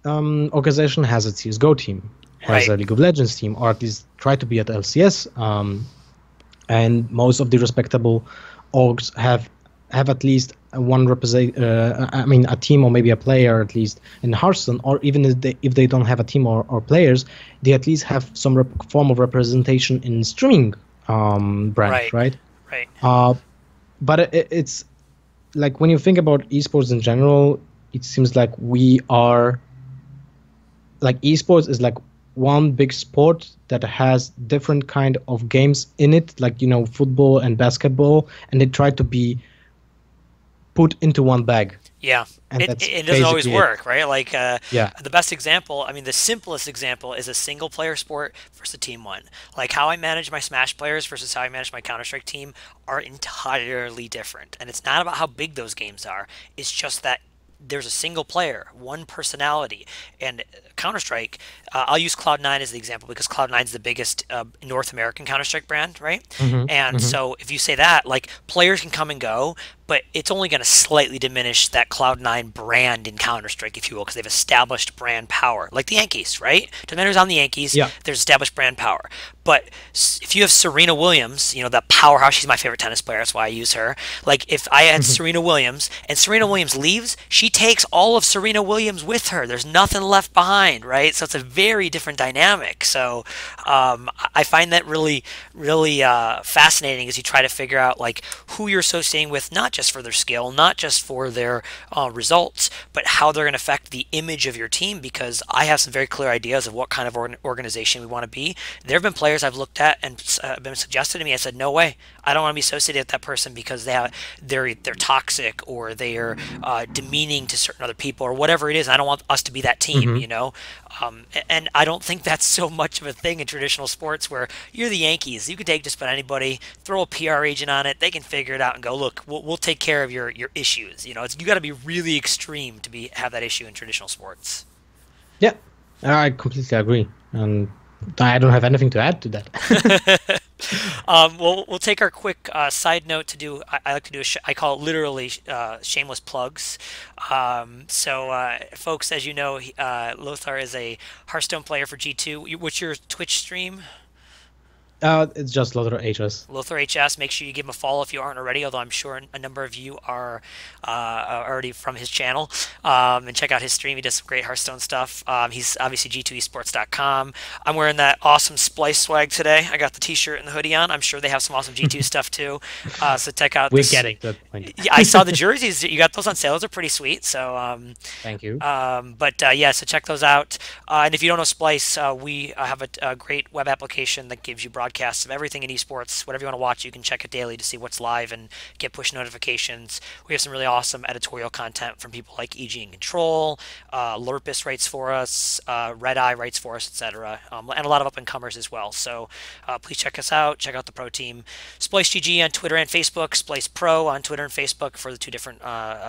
organization has a CS:GO team, has a League of Legends team, or at least try to be at LCS. And most of the respectable orgs have at least one a team or maybe a player at least in Hearthstone, or even if they don't have a team or players, they at least have some form of representation in streaming branch, right? Right. But it's like when you think about esports in general, it seems like esports is like one big sport that has different kind of games in it, like, football and basketball, and they try to be put into one bag. Yeah, And it that's it doesn't always basically it. work, right? Like Yeah. the best example, I mean, the simplest example is a single player sport versus a team one. Like how I manage my Smash players versus how I manage my Counter Strike team are entirely different, and it's not about how big those games are. It's just that there's a single player, one personality, and Counter Strike. I'll use Cloud9 as the example because Cloud9 is the biggest North American Counter Strike brand, right? Hmm. And Hmm. so if you say that, like players can come and go, but it's only going to slightly diminish that Cloud9 brand in Counter Strike, if you will, because they've established brand power, like the Yankees, right? Doesn't matter who's on the Yankees, Yeah. there's established brand power. But if you have Serena Williams, that powerhouse, she's my favorite tennis player, that's why I use her. Like if I had Serena Williams and Serena Williams leaves, she takes all of Serena Williams with her. There's nothing left behind, right? So it's a very different dynamic. So I find that really, really fascinating as you try to figure out like who you're associating with, not just for their skill, not just for their results, but how they're going to affect the image of your team. Because I have some very clear ideas of what kind of organization we want to be. There have been players I've looked at and been suggested to me. I said, no way, I don't want to be associated with that person because they're toxic or they're demeaning to certain other people or whatever it is. I don't want us to be that team, Hmm. and I don't think that's so much of a thing in traditional sports where you're the Yankees. You can take just about anybody, throw a PR agent on it, they can figure it out and go, look, we'll take care of your issues. You got to be really extreme to have that issue in traditional sports. Yeah, I completely agree, and I don't have anything to add to that. Well, we'll take our quick side note to do. I like to do I call it literally shameless plugs. Folks, as you know, Lothar is a Hearthstone player for G2. What's your Twitch stream? It's just Lothar HS. Lothar HS. Make sure you give him a follow if you aren't already, although I'm sure a number of you are already from his channel. And check out his stream. He does some great Hearthstone stuff. He's obviously G2esports.com. I'm wearing that awesome Splyce swag today. I got the t-shirt and the hoodie on. I'm sure they have some awesome G2 stuff too. So check out We're getting to that point. Yeah, I saw the jerseys. You got those on sale. Those are pretty sweet. So Thank you. yeah, so check those out. And if you don't know Splyce, we have a great web application that gives you broadcasts of everything in esports. Whatever you want to watch, you can check it daily to see what's live and get push notifications. We have some really awesome editorial content from people like EG and Control, Lurpus writes for us, Red Eye writes for us, etc. And a lot of up-and-comers as well. So please check us out. Check out the pro team. Splyce GG on Twitter and Facebook. Splyce Pro on Twitter and Facebook for the two different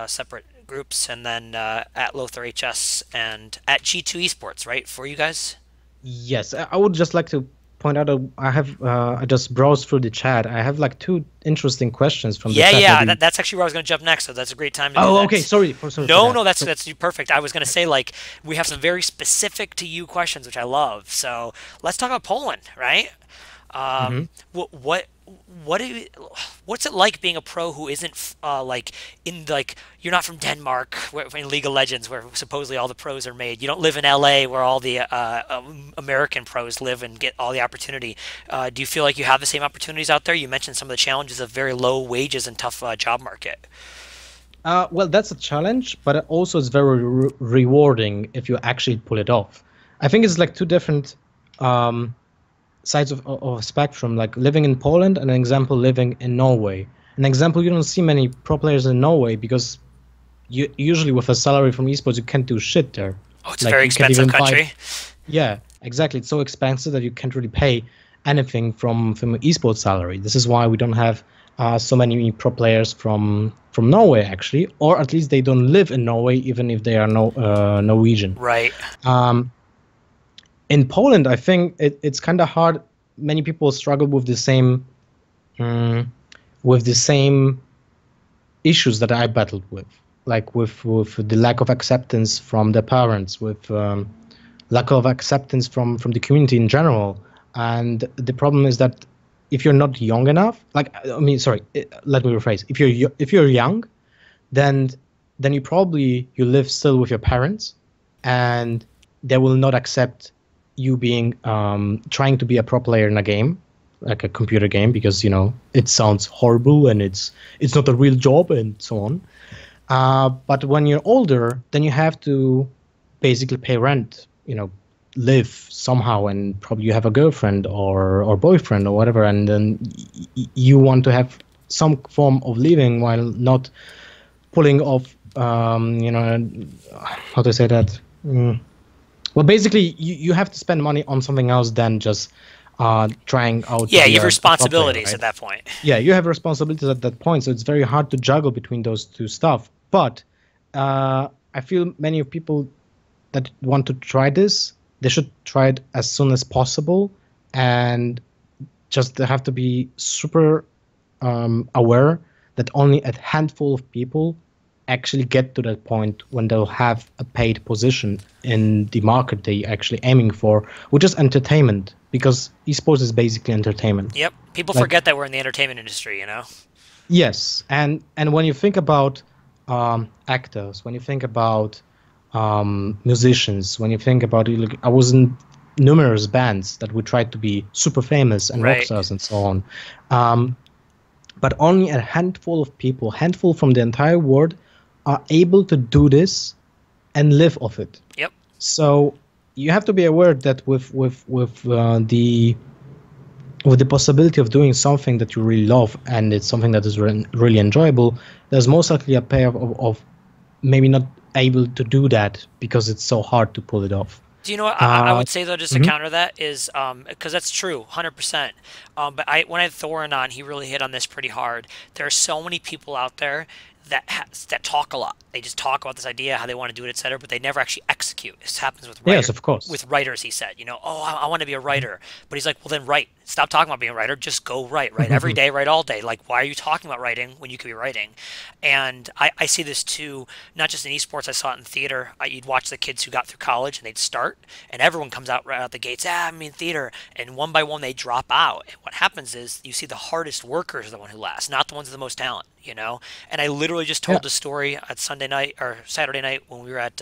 separate groups. And then at Lothar HS and at G2 Esports, right, for you guys? Yes, I would just like to point out I just browsed through the chat. I have like two interesting questions from the chat. Yeah, that's actually where I was going to jump next, so that's a great time to do that. Oh, okay, sorry for No, that. that's perfect. I was going to say, like, we have some very specific to you questions, which I love. So let's talk about Poland, right? Mhm. What's it like being a pro who isn't you're not from Denmark in League of Legends where supposedly all the pros are made. You don't live in LA where all the American pros live and get all the opportunity. Do you feel like you have the same opportunities out there? You mentioned some of the challenges of very low wages and tough job market. Well, that's a challenge, but also it's very rewarding if you actually pull it off. I think it's like two different sides of a spectrum, like living in Poland and an example living in Norway. An example, you don't see many pro players in Norway because you usually with a salary from esports you can't do shit there. Oh, it's a very expensive country. Yeah, exactly. It's so expensive that you can't really pay anything from an esports salary. This is why we don't have so many pro players from Norway actually, or at least they don't live in Norway even if they are Norwegian. Right. In Poland, I think it's kind of hard. Many people struggle with the same issues that I battled with, like with the lack of acceptance from the parents, with lack of acceptance from the community in general. And the problem is that if you're not young enough, let me rephrase. If you're young, then you live still with your parents, and they will not accept you being trying to be a pro player in a game, like a computer game because it sounds horrible and it's not a real job and so on. But when you're older, then you have to basically pay rent, live somehow, and probably you have a girlfriend or boyfriend or whatever, and then you want to have some form of living while not pulling off, how to say that? Well, basically, you have to spend money on something else than just trying out. Yeah, to you be have a top player, responsibilities right? at that point. Yeah, you have responsibilities at that point, so it's very hard to juggle between those two stuff. But I feel many of people that want to try this, they should try it as soon as possible, and just they have to be super aware that only a handful of people actually get to that point when they'll have a paid position in the market they actually aiming for, which is entertainment, because esports is basically entertainment. Yep. People Like, forget that we're in the entertainment industry, yes, and when you think about actors, when you think about musicians, when you think about I was in numerous bands that we tried to be super famous and rock Right. stars and so on, but only a handful of people, handful from the entire world, are able to do this and live off it. Yep. So you have to be aware that with the possibility of doing something that you really love and it's something that is really enjoyable, there's most likely a pair of maybe not able to do that because it's so hard to pull it off. Do you know what I would say though, just to Mhm. counter that is, because that's true, 100%. But when I had Thorin on, he really hit on this pretty hard. There are so many people out there that talk a lot. They just talk about this idea, how they want to do it, etc., but they never actually execute. This happens with Yes, of course. with writers. He said, oh, I want to be a writer, but he's like, well, then write. Stop talking about being a writer. Just go write. Write every day. Write all day. Like, why are you talking about writing when you could be writing? And I see this too, not just in esports. I saw it in theater. You'd watch the kids who got through college and they'd start, and everyone comes out right out the gates. I'm in theater, and one by one they drop out. And what happens is you see the hardest workers are the one who last, not the ones with the most talent. And I literally just told Yeah. the story at Sunday night or Saturday night when we were at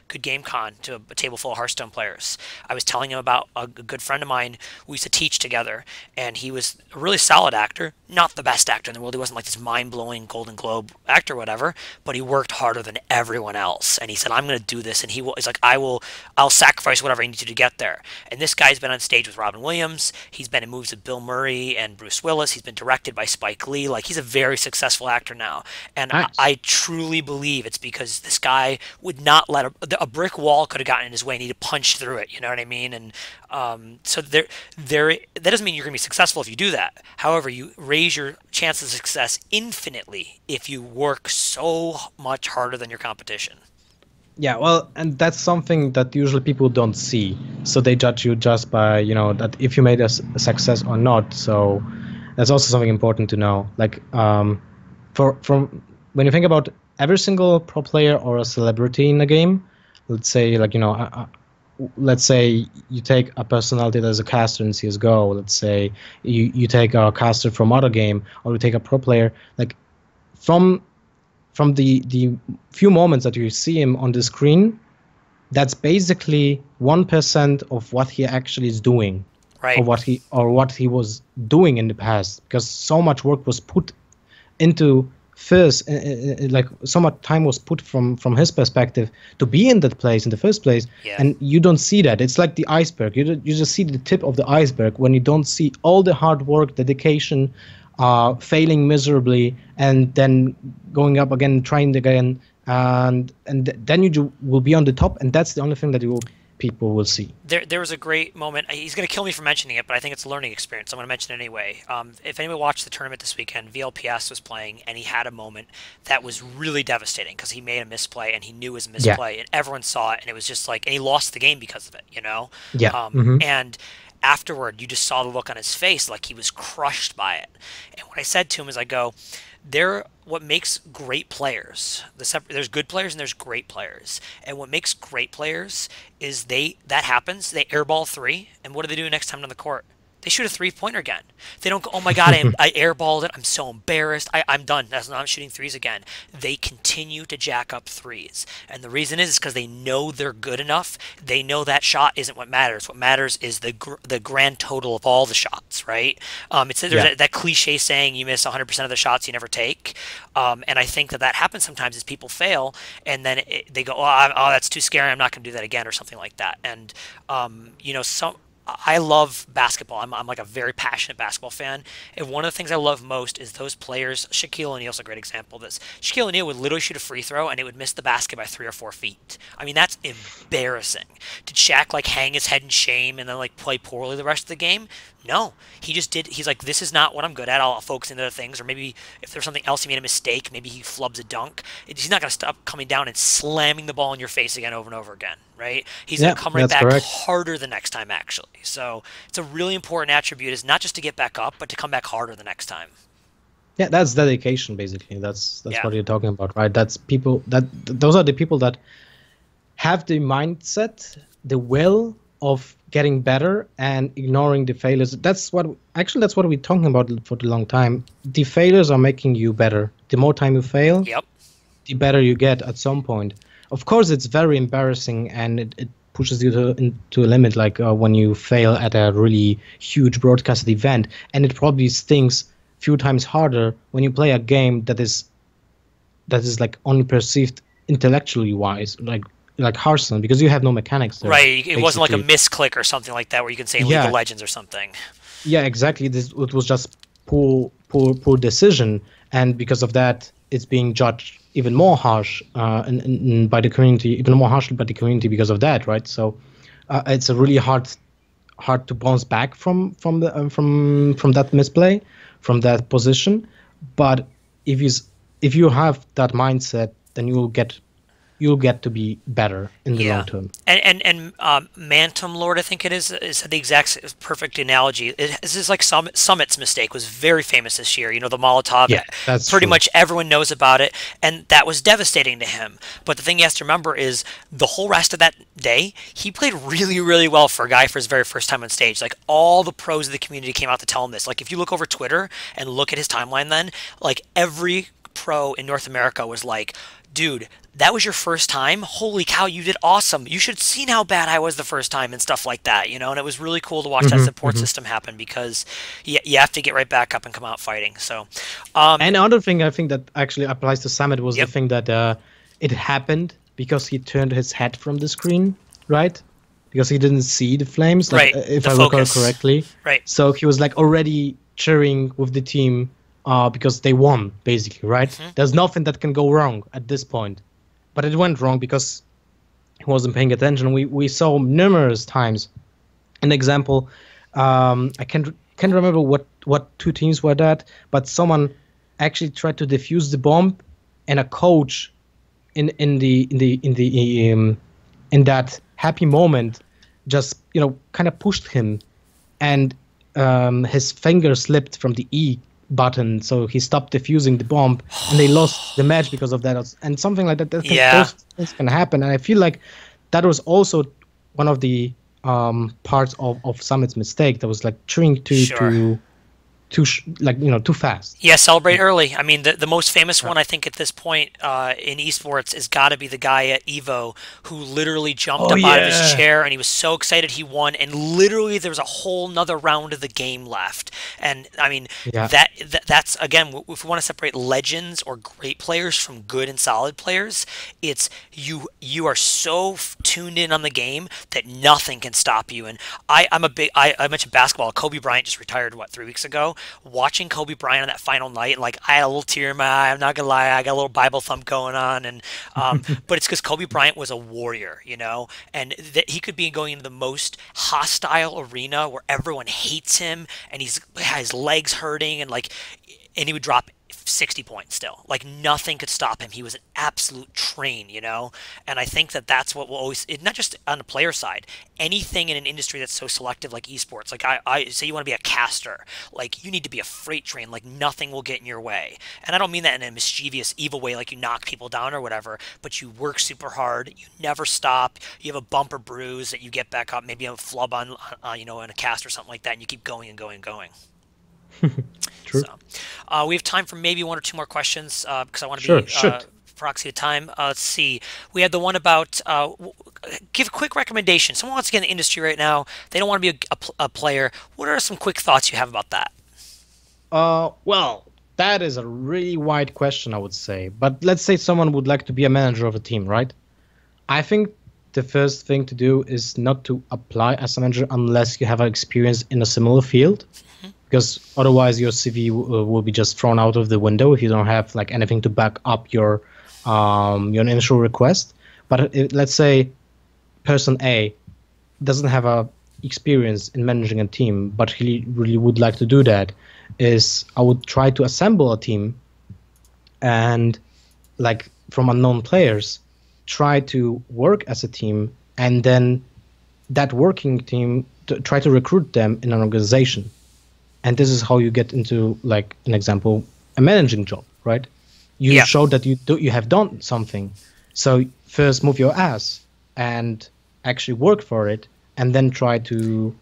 Good Game Con to a table full of Hearthstone players. I was telling him about a good friend of mine we used to teach together, and he was a really solid actor, not the best actor in the world. He wasn't like this mind-blowing Golden Globe actor or whatever, but he worked harder than everyone else. And he said, I'm going to do this. And he's like, I'll sacrifice whatever I need to get there. And this guy's been on stage with Robin Williams. He's been in movies with Bill Murray and Bruce Willis. He's been directed by Spike Lee. Like, he's a very successful actor now. And Nice. I truly believe it's because this guy would not let a brick wall could have gotten in his way and he'd punch through it. You know what I mean? And so that doesn't mean you're going to be successful if you do that. However, you raise your chance of success infinitely if you work so much harder than your competition. Yeah, well, and that's something that usually people don't see. So they judge you just by, that if you made a success or not. So that's also something important to know. Like, from when you think about every single pro player or a celebrity in a game, let's say, like, let's say you take a personality that is a caster in CS:GO. Let's say you take a caster from other game, or you take a pro player. Like, from the few moments that you see him on the screen, that's basically 1% of what he actually is doing, Right. or what he was doing in the past, because so much work was put into first, like so much time was put from his perspective to be in that place in the first place. Yeah. And you don't see that. It's like the iceberg. You just see the tip of the iceberg when you don't see all the hard work, dedication, failing miserably, and then going up again, trying again, and then you will be on the top, and that's the only thing that people will see. There was a great moment. He's going to kill me for mentioning it, but I think it's a learning experience. I'm going to mention it anyway. If anyone watched the tournament this weekend, VLPS was playing, and he had a moment that was really devastating because he made a misplay, and he knew it was a misplay, and everyone saw it, and it was just like, and he lost the game because of it, Yeah. And afterward, you just saw the look on his face like he was crushed by it. And what I said to him is, I go, what makes great players, there's good players and there's great players, and what makes great players is that happens, they airball 3, and what do they do next time on the court? They shoot a three-pointer again. They don't go, oh my God, I airballed it. I'm so embarrassed. I'm done. I'm shooting threes again. They continue to jack up threes. And the reason is because they know they're good enough. They know that shot isn't what matters. What matters is the grand total of all the shots, right? There's that cliche saying, you miss 100% of the shots you never take. And I think that happens sometimes as people fail, and then they go, oh, that's too scary. I'm not going to do that again, or something like that. And, I love basketball. I'm like a very passionate basketball fan. And one of the things I love most is those players. Shaquille O'Neal's a great example of this. Shaquille O'Neal would literally shoot a free throw and it would miss the basket by 3 or 4 feet. I mean, that's embarrassing. Did Shaq like hang his head in shame and then like play poorly the rest of the game? No, he just did. He's like, this is not what I'm good at. I'll focus on other things. Or maybe if there's something else, he made a mistake. Maybe he flubs a dunk. He's not going to stop coming down and slamming the ball in your face again over and over again, right? He's going to come right back harder the next time, actually. So it's a really important attribute, is not just to get back up, but to come back harder the next time. Yeah, that's dedication, basically. That's what you're talking about, right? That's people those are the people that have the mindset, the will of getting better and ignoring the failures. That's what we're talking about for a long time. The failures are making you better. The more time you fail, the better you get at some point. Of course, it's very embarrassing, and it pushes you to a limit, like when you fail at a really huge broadcasted event, and it probably stings a few times harder when you play a game that is like only perceived intellectually wise, like Hearthstone, because you have no mechanics there. Right, it basically wasn't like a misclick or something like that where you can say in League of Legends or something. Yeah, exactly. It was just poor decision, and because of that, it's being judged even more harsh and by the community, even more harshly by the community because of that, right? So it's a really hard to bounce back from that misplay, from that position. But if you have that mindset, then you'll get to be better in the long term. And Mantum Lord, I think it is the exact perfect analogy. This is like Summit's mistake was very famous this year. You know, the Molotov. Yeah, that's pretty true. much everyone knows about it, and that was devastating to him. But the thing he has to remember is the whole rest of that day, he played really, really well for a guy for his very first time on stage. Like, all the pros of the community came out to tell him this. Like, if you look over Twitter and look at his timeline then, like, every pro in North America was like, dude, that was your first time? Holy cow, you did awesome. You should have seen how bad I was the first time and stuff like that, you know? And it was really cool to watch that support system happen, because you have to get right back up and come out fighting. So, and another thing I think that actually applies to Summit was the thing that it happened because he turned his head from the screen, right? Because he didn't see the flames, like, if I recall correctly. Right. So he was like already cheering with the team because they won, basically, right? There's nothing that can go wrong at this point. But it went wrong because he wasn't paying attention. We saw numerous times. An example, I can't remember what two teams were that, but someone actually tried to defuse the bomb, and a coach in that happy moment just kind of pushed him, and his finger slipped from the E button, so he stopped defusing the bomb, and they lost the match because of that. And something like that, those things can happen. And I feel like that was also one of the parts of Summit's mistake, that was like trying too fast. Yeah, celebrate early. I mean, the most famous one, I think, at this point in esports has got to be the guy at Evo who literally jumped up out of his chair, and he was so excited he won, and literally there was a whole nother round of the game left. And I mean, that's, again, if we want to separate legends or great players from good and solid players, it's you are so tuned in on the game that nothing can stop you. And I mentioned basketball. Kobe Bryant just retired 3 weeks ago. Watching Kobe Bryant on that final night, like, I had a little tear in my eye. I'm not gonna lie, I got a little Bible thump going on, and but it's because Kobe Bryant was a warrior, and that he could be going into the most hostile arena where everyone hates him, and his legs hurting, and he would drop 60 points still. Like nothing could stop him. He was an absolute train, you know? And I think that that's what will always, not just on the player side, anything in an industry that's so selective like esports. Like I say you want to be a caster, like you need to be a freight train, like nothing will get in your way. And I don't mean that in a mischievous, evil way, like you knock people down or whatever, but you work super hard, you never stop, you have a bump or bruise that you get back up, maybe a flub on, you know, in a cast or something like that, and you keep going and going and going. True. So, we have time for maybe one or two more questions because I want to Sure, be should. proxy of time. Let's see. We had the one about give a quick recommendation. Someone wants to get in the industry right now. They don't want to be a player. What are some quick thoughts you have about that? Well, that is a really wide question, I would say. But let's say someone would like to be a manager of a team, right? I think the first thing to do is not to apply as a manager unless you have experience in a similar field, because otherwise your CV will be just thrown out of the window if you don't have like anything to back up your initial request. But let's say person A doesn't have a experience in managing a team, but he really would like to do that. Is I would try to assemble a team and like from unknown players, try to work as a team, and then that working team try to recruit them in an organization. And this is how you get into, like an example, a managing job, right? You show that you have done something. So first move your ass and actually work for it, and then try to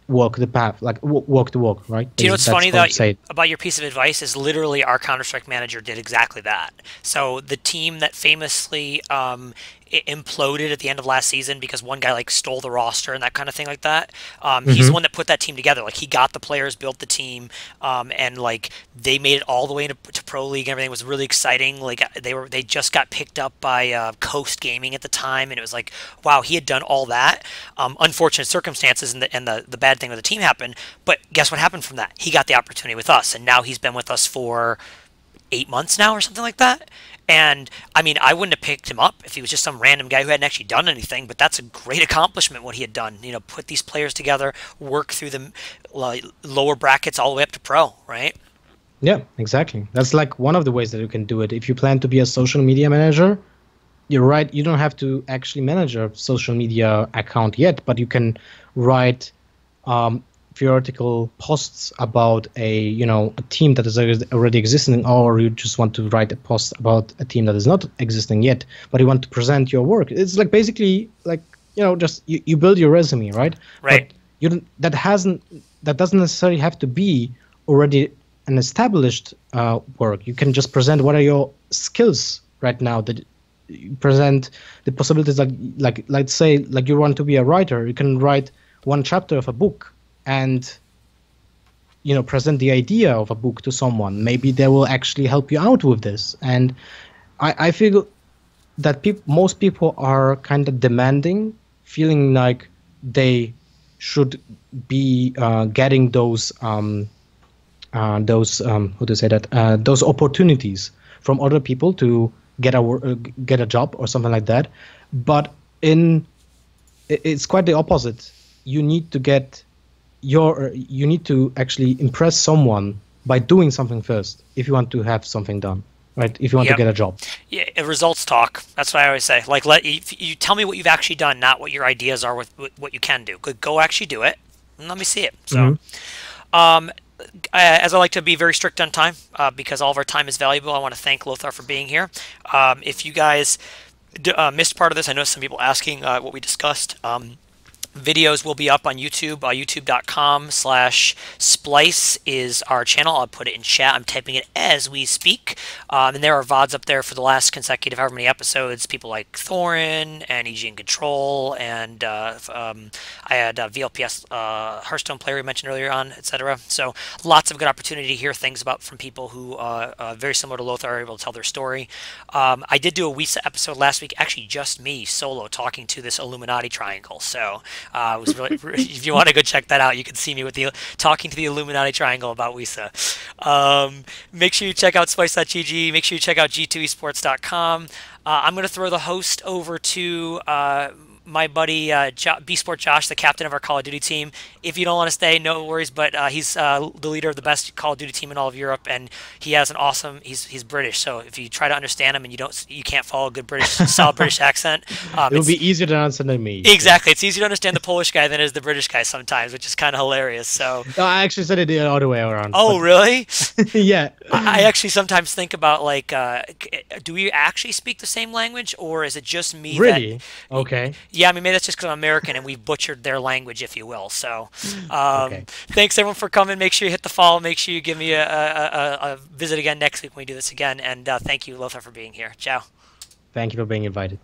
walk the path, like walk the walk, right? Do you know what's funny though about your piece of advice is literally our Counter-Strike manager did exactly that. So the team that famously imploded at the end of last season because one guy like stole the roster and that kind of thing like that. He's the one that put that team together. Like he got the players, built the team, and like they made it all the way to Pro League and everything. It was really exciting. Like they just got picked up by Coast Gaming at the time, and it was like, wow, he had done all that. Unfortunate circumstances and the bad thing with the team happened. But guess what happened from that? He got the opportunity with us, and now he's been with us for 8 months now or something like that. And I mean, I wouldn't have picked him up if he was just some random guy who hadn't actually done anything, but that's a great accomplishment what he had done. You know, put these players together, work through the lower brackets all the way up to pro, right? Yeah, exactly. That's like one of the ways that you can do it. If you plan to be a social media manager, you're right, you don't have to actually manage a social media account yet, but you can write theoretical posts about a team that is already existing, or you just want to write a post about a team that is not existing yet, but you want to present your work. It's like basically like just you build your resume, right? Right. But you don't, that doesn't necessarily have to be already an established work. You can just present what are your skills right now, that you present the possibilities, like let's say like you want to be a writer, you can write one chapter of a book and present the idea of a book to someone. Maybe they will actually help you out with this. And I feel that most people are kind of demanding, feeling like they should be getting those how to say that, those opportunities from other people to get a job or something like that. But it's quite the opposite. You need to actually impress someone by doing something first if you want to have something done, right? If you want to get a job. Yeah, results talk. That's what I always say. Like, you tell me what you've actually done, not what your ideas are with what you can do. Go actually do it, and let me see it. So, as I like to be very strict on time, because all of our time is valuable, I want to thank Lothar for being here. If you guys missed part of this, I know some people asking what we discussed. Videos will be up on YouTube. YouTube.com/Splyce is our channel. I'll put it in chat. I'm typing it as we speak. And there are VODs up there for the last consecutive however many episodes. People like Thorin and EG and Control, and I had VLPS Hearthstone player we mentioned earlier on, etc. So lots of good opportunity to hear things from people who very similar to Lothar are able to tell their story. I did do a WISA episode last week, actually just me solo talking to this Illuminati triangle. So it was really, if you want to go check that out, you can see me with talking to the Illuminati triangle about WISA. Make sure you check out Splyce.gg. Make sure you check out g2esports.com. I'm going to throw the host over to my buddy B-Sport Josh, the captain of our Call of Duty team. If you don't want to stay, no worries. But he's the leader of the best Call of Duty team in all of Europe, and he has an awesome. He's British, so if you try to understand him and you can't follow a good British solid British accent, it will be easier to understand than me. Exactly, it's easier to understand the Polish guy than it is the British guy sometimes, which is kind of hilarious. So no, I actually said it the other way around. Oh, really? Yeah. I actually sometimes think about like, do we actually speak the same language, or is it just me? Really? Okay. Yeah, I mean, maybe that's just because I'm American and we've butchered their language, if you will. So, Okay. thanks everyone for coming. Make sure you hit the follow. Make sure you give me a visit again next week when we do this again. And thank you, Lothar, for being here. Ciao. Thank you for being invited.